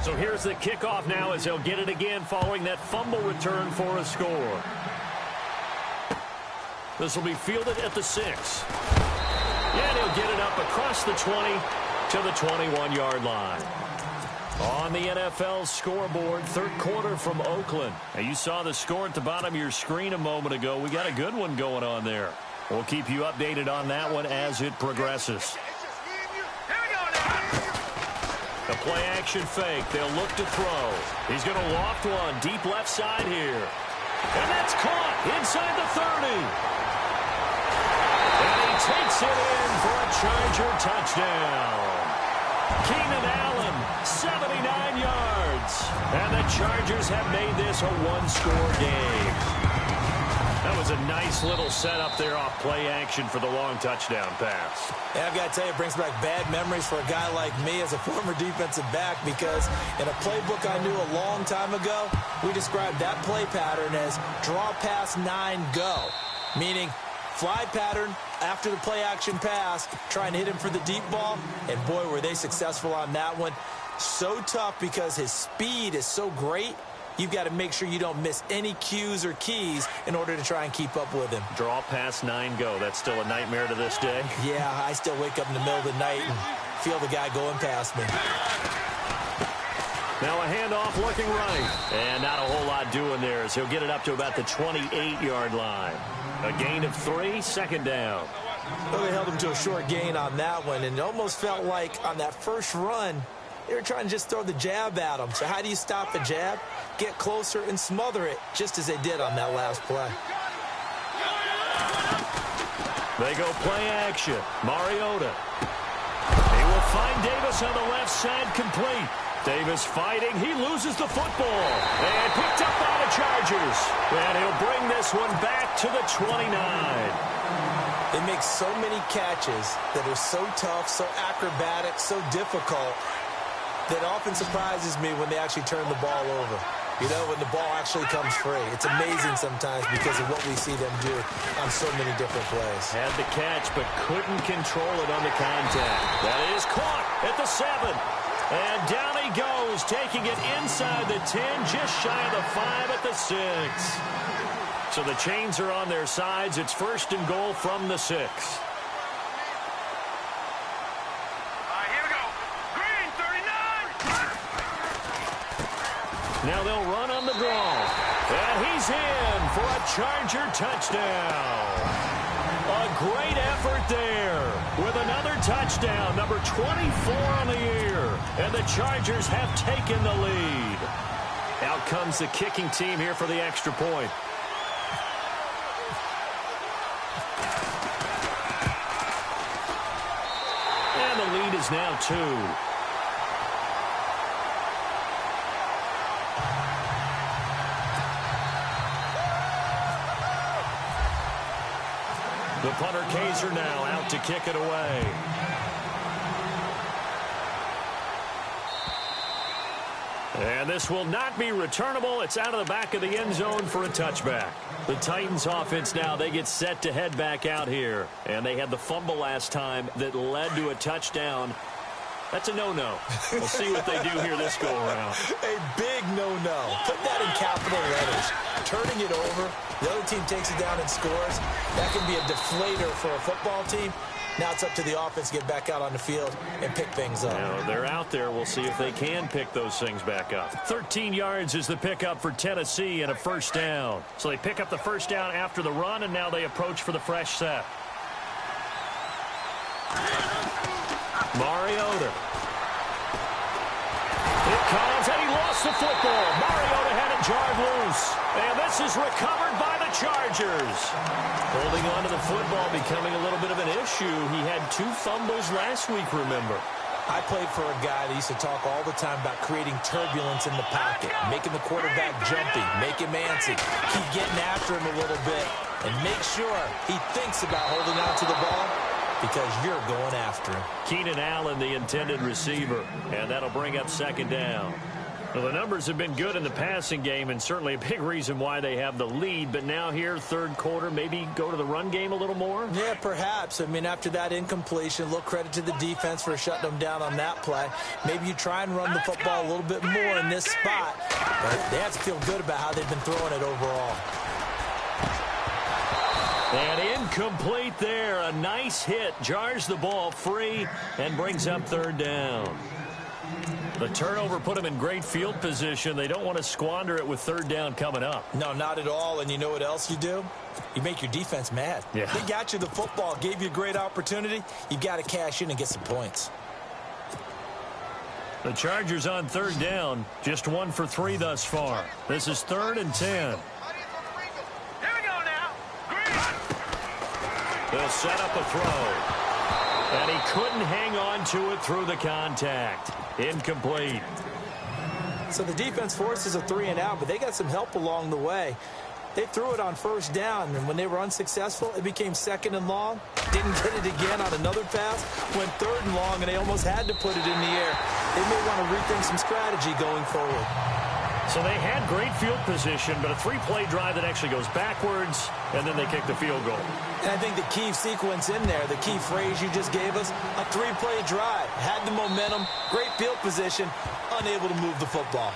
So here's the kickoff now as they'll get it again following that fumble return for a score. This will be fielded at the 6. And he'll get it up across the 20 to the 21-yard line. On the NFL scoreboard, third quarter from Oakland. Now, you saw the score at the bottom of your screen a moment ago. We got a good one going on there. We'll keep you updated on that one as it progresses. The play-action fake. They'll look to throw. He's going to loft one deep left side here. And that's caught inside the 30. And he takes it in for a Charger touchdown. Keenan Allen, 79 yards. And the Chargers have made this a one-score game. That was a nice little setup there off play action for the long touchdown pass. Yeah, I've got to tell you, it brings back bad memories for a guy like me as a former defensive back, because in a playbook I knew a long time ago, we described that play pattern as draw pass 9 go, meaning fly pattern after the play action pass, try and hit him for the deep ball, and boy, were they successful on that one. So tough because his speed is so great. You've got to make sure you don't miss any cues or keys in order to try and keep up with him. Draw pass 9 go. That's still a nightmare to this day. Yeah, I still wake up in the middle of the night and feel the guy going past me. Now a handoff looking right. And not a whole lot doing there as he'll get it up to about the 28-yard line. A gain of 3, second down. Well, they held him to a short gain on that one, and it almost felt like on that first run, they were trying to just throw the jab at him. So how do you stop the jab? Get closer and smother it, just as they did on that last play. They go play action. Mariota. He will find Davis on the left side, complete. Davis fighting. He loses the football. And picked up by the Chargers. And he'll bring this one back to the 29. They make so many catches that are so tough, so acrobatic, so difficult, that often surprises me when they actually turn the ball over. You know, when the ball actually comes free. It's amazing sometimes because of what we see them do on so many different plays. Had the catch, but couldn't control it on the contact. That is caught at the 7. And down he goes, taking it inside the 10, just shy of the 5 at the 6. So the chains are on their sides. It's first and goal from the 6. Now they'll run on the draw. And he's in for a Charger touchdown. A great effort there with another touchdown, number 24 on the year. And the Chargers have taken the lead. Out comes the kicking team here for the extra point. is now 2. The punter Kaiser now out to kick it away. And this will not be returnable. It's out of the back of the end zone for a touchback. The Titans offense now, they get set to head back out here. And they had the fumble last time that led to a touchdown. That's a no-no. We'll see what they do here this go-around. A big no-no. Put that in capital letters. Turning it over, the other team takes it down and scores. That can be a deflator for a football team. Now it's up to the offense to get back out on the field and pick things up. Now, they're out there. We'll see if they can pick those things back up. 13 yards is the pickup for Tennessee and a first down. So they pick up the first down after the run, and now they approach for the fresh set. Mariota. It comes, and he lost the football. Mariota had it jarred loose. And this is recovered by the Chargers. Holding on to the football becoming a little bit of an issue. He had 2 fumbles last week, remember. I played for a guy that used to talk all the time about creating turbulence in the pocket, making the quarterback jumpy, make him antsy, keep getting after him a little bit, and make sure he thinks about holding on to the ball because you're going after him. Keenan Allen, the intended receiver, and that'll bring up second down. Well, the numbers have been good in the passing game and certainly a big reason why they have the lead. But now here, third quarter, maybe go to the run game a little more? Yeah, perhaps. I mean, after that incompletion, a little credit to the defense for shutting them down on that play. Maybe you try and run the football a little bit more in this spot. But they have to feel good about how they've been throwing it overall. And incomplete there. A nice hit. Jars the ball free and brings up third down. The turnover put them in great field position. They don't want to squander it with third down coming up. No, not at all. And you know what else you do? You make your defense mad. Yeah. They got you the football, gave you a great opportunity. You got to cash in and get some points. The Chargers on third down, just 1 for 3 thus far. This is 3rd and 10. Here we go now. Green. They'll set up a throw. And he couldn't hang on to it through the contact. Incomplete. So the defense forces a 3-and-out, but they got some help along the way. They threw it on first down, and when they were unsuccessful, it became 2nd and long. Didn't get it again on another pass. Went 3rd and long, and they almost had to put it in the air. They may want to rethink some strategy going forward. So they had great field position, but a 3-play drive that actually goes backwards, and then they kick the field goal. And I think the key sequence in there, the key phrase you just gave us, a 3-play drive. Had the momentum, great field position, unable to move the football.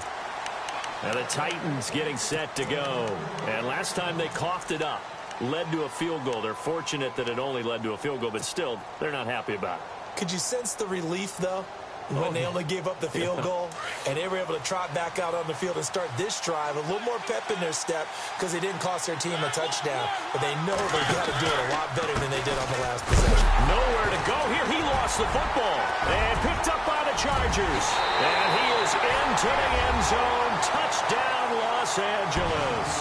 And the Titans getting set to go. And last time they coughed it up, led to a field goal. They're fortunate that it only led to a field goal, but still, they're not happy about it. Could you sense the relief, though? When they only gave up the field goal and they were able to trot back out on the field and start this drive, a little more pep in their step because they didn't cost their team a touchdown. But they know they've got to do it a lot better than they did on the last possession. Nowhere to go here. He lost the football and picked up by the Chargers. And he is into the end zone. Touchdown, Los Angeles.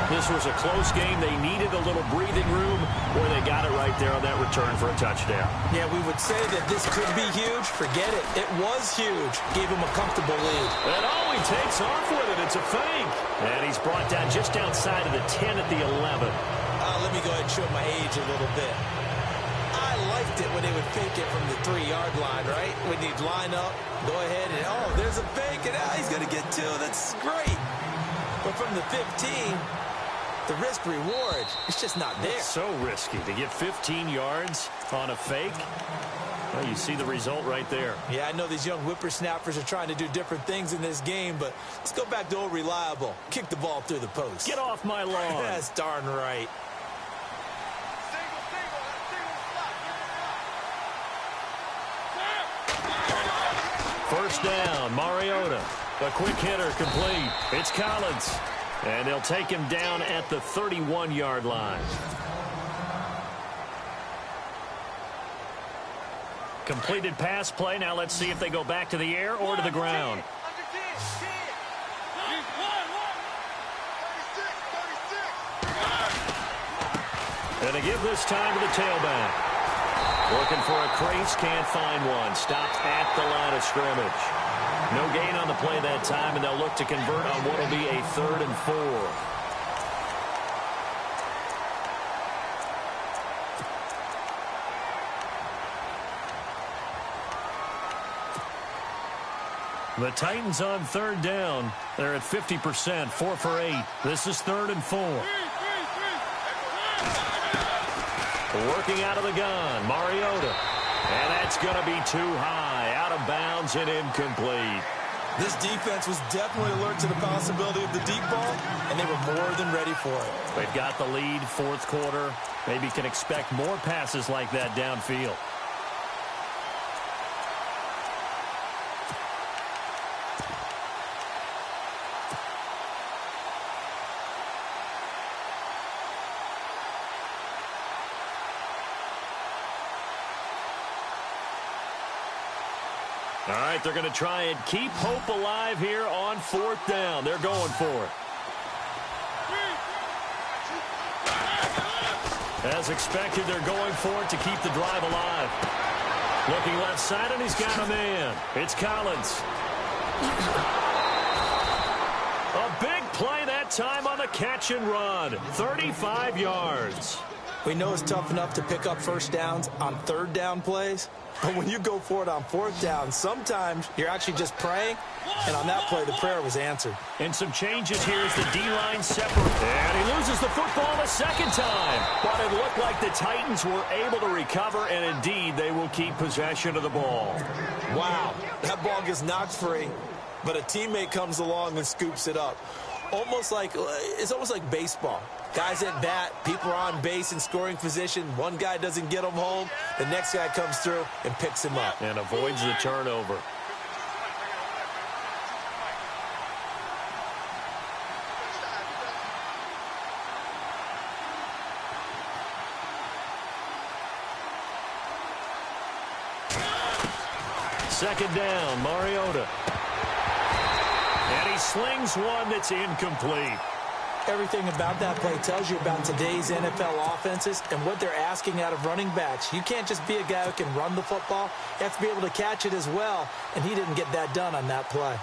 This was a close game. They needed a little breathing room where they got it right there on that return for a touchdown. Yeah, we would say that this could be huge. Forget it. It was huge. Gave him a comfortable lead. And oh, he takes off with it. It's a fake. And he's brought down just outside of the 10 at the 11. Let me go ahead and show my age a little bit. I liked it when they would fake it from the 3-yard line, right? When you'd line up, go ahead and, oh, there's a fake, and he's going to get 2. That's great. But from the 15... the risk-reward, it's just not there. It's so risky to get 15 yards on a fake. Well, you see the result right there. Yeah, I know these young whippersnappers are trying to do different things in this game, but let's go back to old reliable. Kick the ball through the post. Get off my lawn. That's darn right. First down, Mariota. A quick hitter complete. It's Collins. And they'll take him down at the 31-yard line. Completed pass play. Now let's see if they go back to the air or to the ground. And they give this time to the tailback. Looking for a crease, can't find one. Stopped at the line of scrimmage. No gain on the play that time, and they'll look to convert on what will be a 3rd and 4. The Titans on 3rd down. They're at 50%, 4 for 8. This is 3rd and 4. Working out of the gun, Mariota. And that's going to be too high, out of bounds and incomplete. This defense was definitely alert to the possibility of the deep ball, and they were more than ready for it. They've got the lead, 4th quarter. Maybe can expect more passes like that downfield. All right, they're going to try and keep hope alive here on 4th down. They're going for it. As expected, they're going for it to keep the drive alive. Looking left side, and he's got a man. It's Collins. A big play that time on the catch and run. 35 yards. We know it's tough enough to pick up first downs on 3rd down plays, but when you go for it on 4th down, sometimes you're actually just praying, and on that play, the prayer was answered. And some changes here as the D-line separate. And he loses the football a second time. But it looked like the Titans were able to recover, and indeed, they will keep possession of the ball. Wow, that ball gets knocked free, but a teammate comes along and scoops it up. It's almost like baseball. Guys at bat, people are on base in scoring position. One guy doesn't get him home. The next guy comes through and picks him up. And avoids the turnover. Second down, Mariota. And he slings one that's incomplete. Everything about that play tells you about today's NFL offenses and what they're asking out of running backs. You can't just be a guy who can run the football. You have to be able to catch it as well, and he didn't get that done on that play.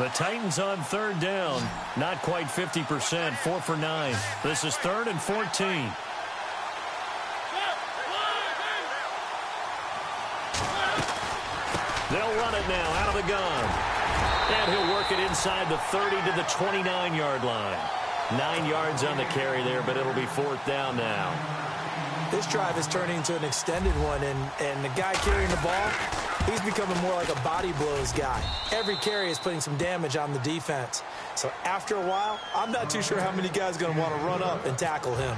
The Titans on 3rd down. Not quite 50%, 4 for 9. This is 3rd and 14. They'll run it now out of the gun. And he'll work it inside the 30 to the 29-yard line. 9 yards on the carry there, but it'll be 4th down now. This drive is turning into an extended one, and the guy carrying the ball, he's becoming more like a body blows guy. Every carry is putting some damage on the defense. So after a while, I'm not too sure how many guys are going to want to run up and tackle him.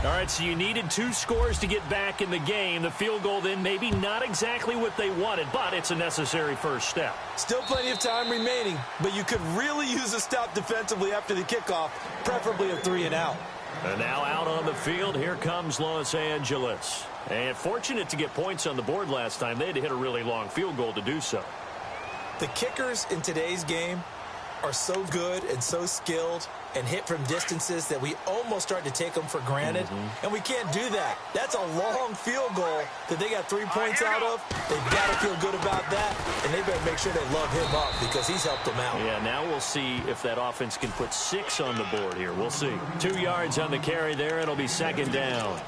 All right, so you needed 2 scores to get back in the game. The field goal then maybe not exactly what they wanted, but it's a necessary first step. Still plenty of time remaining, but you could really use a stop defensively after the kickoff, preferably a 3 and out. And now out on the field, here comes Los Angeles. And fortunate to get points on the board last time. They had to hit a really long field goal to do so. The kickers in today's game are so good and so skilled and hit from distances that we almost start to take them for granted. And we can't do that. That's a long field goal that they got 3 points out of. They've got to feel good about that, and they better make sure they love him up because he's helped them out. Yeah, now we'll see if that offense can put 6 on the board here. We'll see. 2 yards on the carry there. It'll be 2nd down.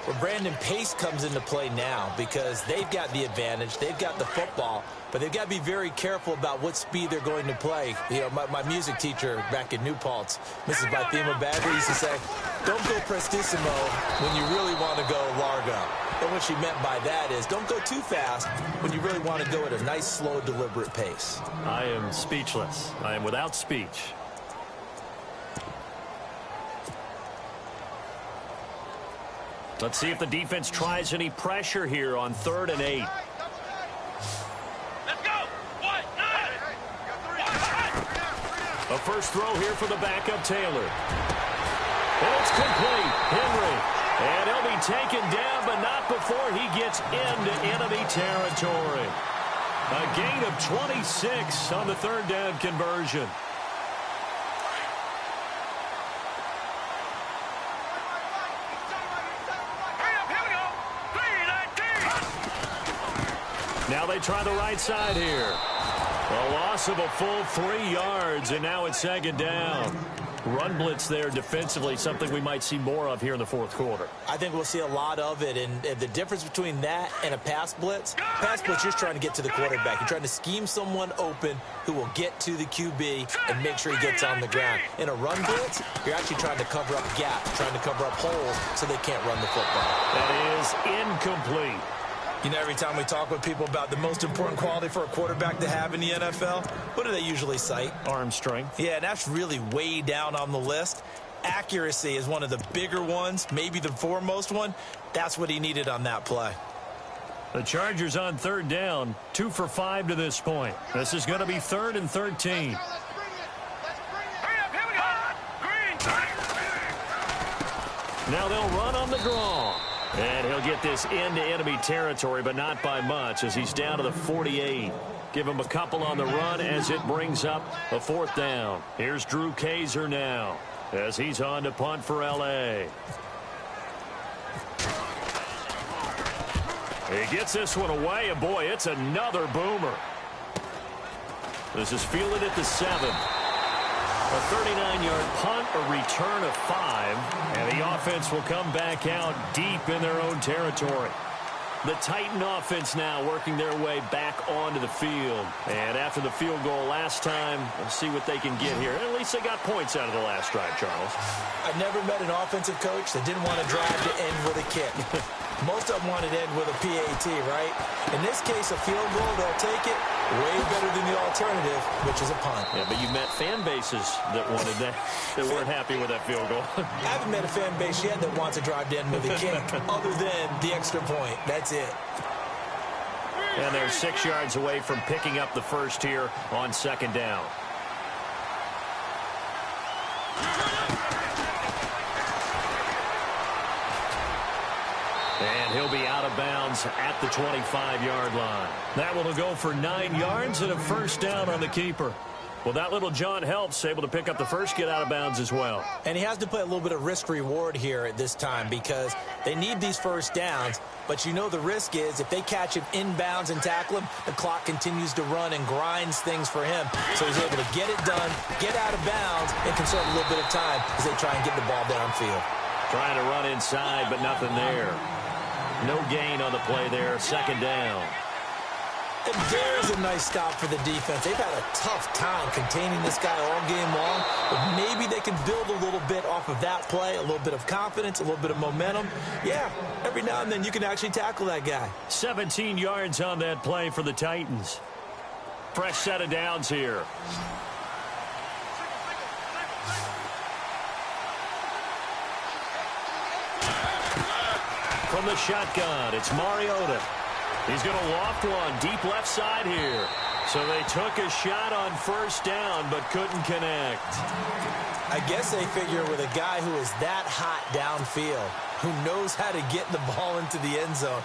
Well, Brandon, pace comes into play now because they've got the advantage. They've got the football, but they've got to be very careful about what speed they're going to play. You know, my music teacher back in New Paltz, Mrs. Bythema Bagley, used to say, don't go prestissimo when you really want to go largo. And what she meant by that is don't go too fast when you really want to go at a nice, slow, deliberate pace. I am speechless. I am without speech. Let's see if the defense tries any pressure here on 3rd and 8. Let's go. 1, 9. A first throw here for the backup Taylor. And it's complete. Henry. And he'll be taken down, but not before he gets into enemy territory. A gain of 26 on the 3rd down conversion. they try the right side here. A loss of a full 3 yards, and now it's second down. Run blitz there defensively, something we might see more of here in the fourth quarter. I think we'll see a lot of it, and the difference between that and a pass blitz, you're just trying to get to the quarterback. You're trying to scheme someone open who will get to the QB and make sure he gets on the ground. In a run blitz, you're actually trying to cover up gaps, trying to cover up holes so they can't run the football. That is incomplete. You know, every time we talk with people about the most important quality for a quarterback to have in the NFL, what do they usually cite? Arm strength. Yeah, that's really way down on the list. Accuracy is one of the bigger ones, maybe the foremost one. That's what he needed on that play. The Chargers on third down, 2 for 5 to this point. This is going to be 3rd and 13. Now they'll run on the draw. And he'll get this into enemy territory, but not by much, as he's down to the 48. Give him a couple on the run as it brings up a 4th down. Here's Drew Kaiser now as he's on to punt for L.A. He gets this one away, and boy, it's another boomer. This is fielded at the 7. A 39-yard punt, a return of 5, and the offense will come back out deep in their own territory. The Titan offense now working their way back onto the field. And after the field goal last time, we'll see what they can get here. At least they got points out of the last drive, Charles. I've never met an offensive coach that didn't want to drive to end with a kick. Most of them wanted to end with a PAT, right? In this case, a field goal, they'll take it way better than the alternative, which is a punt. Yeah, but you've met fan bases that wanted that weren't happy with that field goal. I haven't met a fan base yet that wants to drive to end with a kick, other than the extra point. That's it. And they're 6 yards away from picking up the first here on second down. And he'll be out of bounds at the 25-yard line. That one will go for 9 yards and a first down on the keeper. Well, that little John helps, able to pick up the first, get out of bounds as well. And he has to play a little bit of risk-reward here at this time because they need these first downs. But you know the risk is if they catch him inbounds and tackle him, the clock continues to run and grinds things for him. So he's able to get it done, get out of bounds, and conserve a little bit of time as they try and get the ball downfield. Trying to run inside, but nothing there. No gain on the play there, second down. And there's a nice stop for the defense. They've had a tough time containing this guy all game long, but maybe they can build a little bit off of that play, a little bit of confidence, a little bit of momentum. Yeah, every now and then you can actually tackle that guy. 17 yards on that play for the Titans. Fresh set of downs here. From the shotgun, it's Mariota. He's going to loft one deep left side here. So they took a shot on first down but couldn't connect. I guess they figure with a guy who is that hot downfield, who knows how to get the ball into the end zone,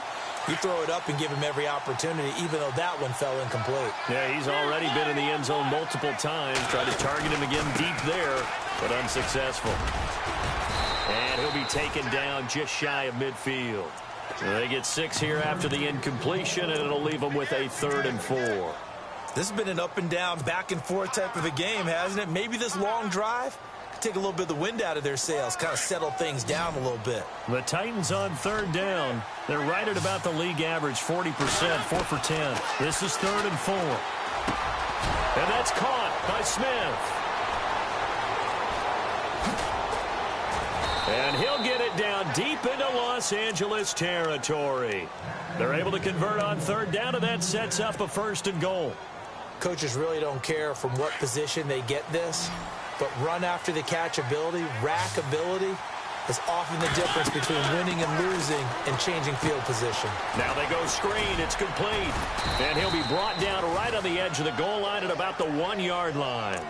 you throw it up and give him every opportunity, even though that one fell incomplete. Yeah, he's already been in the end zone multiple times. Tried to target him again deep there, but unsuccessful. And he'll be taken down just shy of midfield. They get 6 here after the incompletion, and it'll leave them with a 3rd and 4. This has been an up and down, back and forth type of a game, hasn't it? Maybe this long drive could take a little bit of the wind out of their sails, kind of settle things down a little bit. The Titans on third down. They're right at about the league average, 40%, 4 for 10. This is 3rd and 4. And that's caught by Smith. And he'll get it down deep into Los Angeles territory. They're able to convert on third down, and that sets up a 1st and goal. Coaches really don't care from what position they get this, but run after the catch ability, rack ability, is often the difference between winning and losing and changing field position. Now they go screen. It's complete. And he'll be brought down right on the edge of the goal line at about the 1-yard line.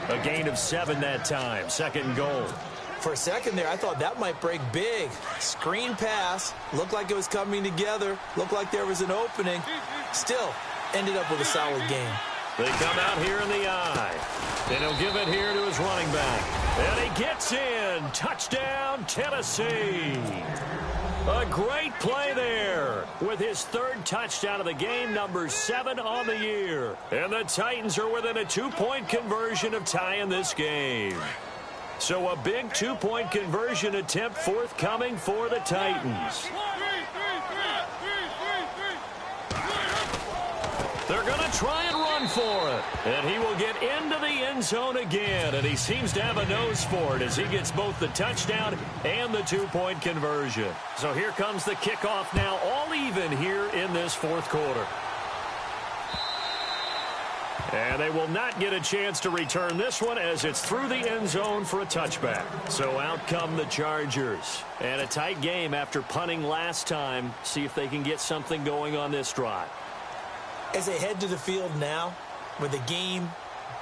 A gain of 7 that time. 2nd and goal. For a second there, I thought that might break big. Screen pass. Looked like it was coming together. Looked like there was an opening. Still, ended up with a solid game. They come out here in the eye. And he'll give it here to his running back. And he gets in. Touchdown, Tennessee. A great play there with his third touchdown of the game, number 7 on the year. And the Titans are within a 2-point conversion of tying this game. So a big 2-point conversion attempt forthcoming for the Titans. They're going to try and run for it. And he will get into the end zone again. And he seems to have a nose for it as he gets both the touchdown and the 2-point conversion. So here comes the kickoff now, all even here in this fourth quarter. And they will not get a chance to return this one as it's through the end zone for a touchback. So out come the Chargers. And a tight game after punting last time. See if they can get something going on this drive. As they head to the field now, with the game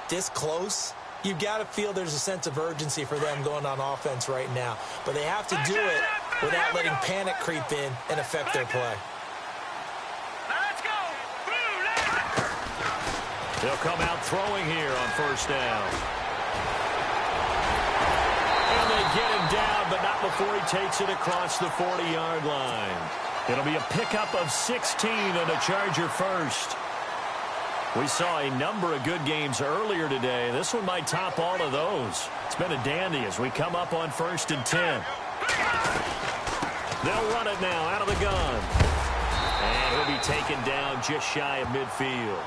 this close, you've got to feel there's a sense of urgency for them going on offense right now. But they have to do it without letting panic creep in and affect their play. Let's go. They'll come out throwing here on first down. And they get him down, but not before he takes it across the 40-yard line. It'll be a pickup of 16 and a Charger first. We saw a number of good games earlier today. This one might top all of those. It's been a dandy as we come up on 1st and 10. They'll run it now out of the gun. And he'll be taken down just shy of midfield.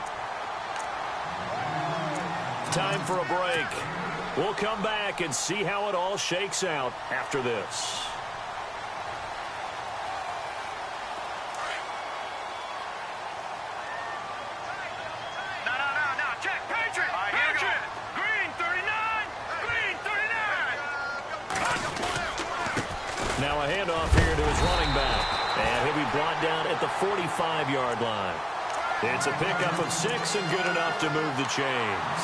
Time for a break. We'll come back and see how it all shakes out after this. Now a handoff here to his running back. And he'll be brought down at the 45-yard line. It's a pickup of 6 and good enough to move the chains.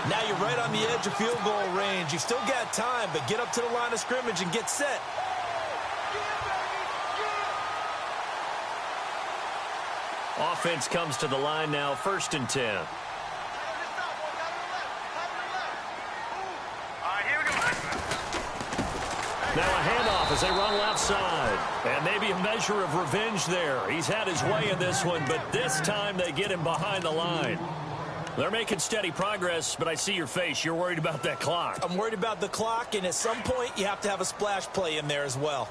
Now you're right on the edge of field goal range. You've still got time, but get up to the line of scrimmage and get set. Offense comes to the line now, 1st and 10. Now a handoff as they run left side. And maybe a measure of revenge there. He's had his way in this one, but this time they get him behind the line. They're making steady progress, but I see your face. You're worried about that clock. I'm worried about the clock, and at some point you have to have a splash play in there as well.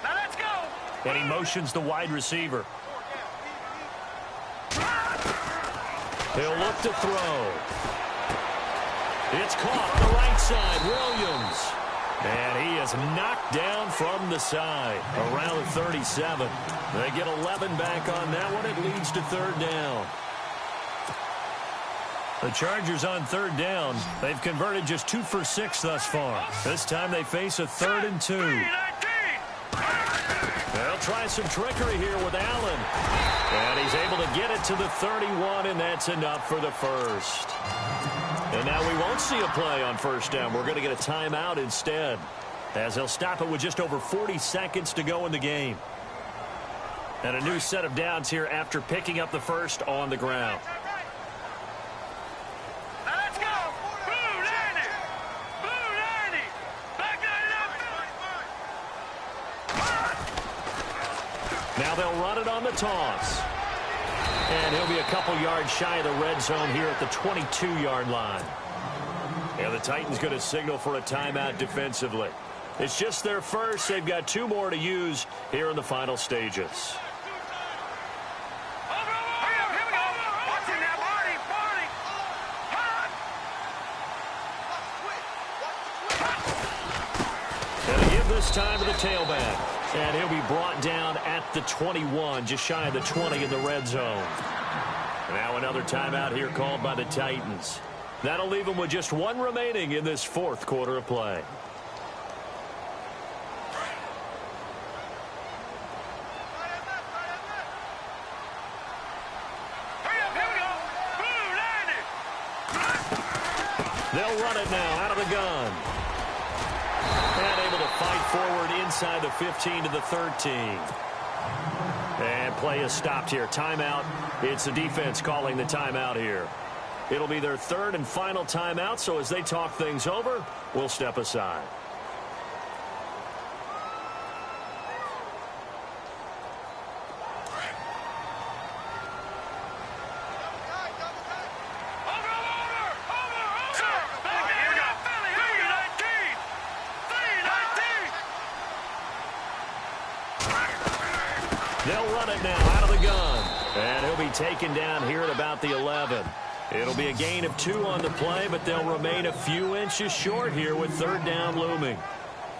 Now let's go. And he motions the wide receiver. He'll look to throw. It's caught on the right side, Williams. And he is knocked down from the side, around 37. They get 11 back on that one. It leads to 3rd down. The Chargers on 3rd down. They've converted just 2 for 6 thus far. This time they face a 3rd and 2. They'll try some trickery here with Allen. And he's able to get it to the 31, and that's enough for the first. And now we won't see a play on 1st down. We're going to get a timeout instead, as they'll stop it with just over 40 seconds to go in the game. And a new set of downs here after picking up the first on the ground. Now let's go. Blue landing. Blue landing. Back that up. Now they'll run it on the toss. And he'll be a couple yards shy of the red zone here at the 22-yard line. And the Titans going to signal for a timeout defensively. It's just their first. They've got 2 more to use here in the final stages. And they give this time to the tailback. And he'll be brought down at the 21, just shy of the 20 in the red zone. Now another timeout here called by the Titans. That'll leave them with just 1 remaining in this 4th quarter of play. They'll run it now out of the gun. And able to fight forward inside the 15 to the 13. And play is stopped here. Timeout. It's the defense calling the timeout here. It'll be their 3rd and final timeout, so as they talk things over, we'll step aside. it now out of the gun. And he'll be taken down here at about the 11. It'll be a gain of 2 on the play, but they'll remain a few inches short here with third down looming.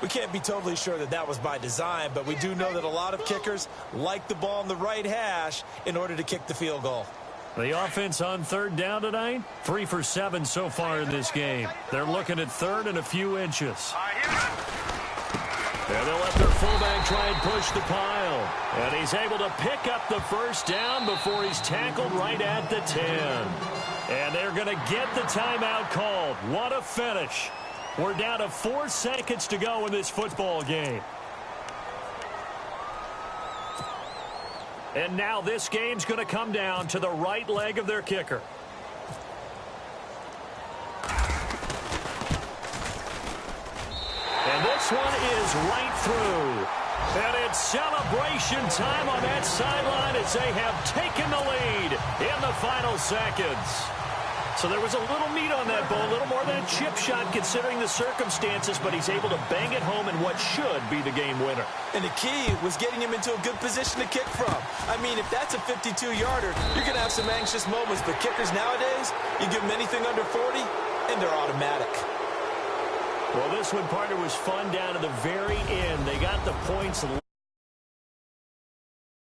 We can't be totally sure that that was by design, but we do know that a lot of kickers like the ball in the right hash in order to kick the field goal. The offense on third down tonight, 3 for 7 so far in this game. They're looking at third and a few inches. And they'll let their fullback try and push the pile. And he's able to pick up the first down before he's tackled right at the 10. And they're going to get the timeout called. What a finish. We're down to 4 seconds to go in this football game. And now this game's going to come down to the right leg of their kicker. And this one is right through. And it's celebration time on that sideline as they have taken the lead in the final seconds. So there was a little meat on that ball, a little more than a chip shot considering the circumstances, but he's able to bang it home in what should be the game winner. And the key was getting him into a good position to kick from. I mean, if that's a 52-yarder, you're going to have some anxious moments, but kickers nowadays, you give them anything under 40, and they're automatic. Well, this one, partner, was fun down to the very end. They got the points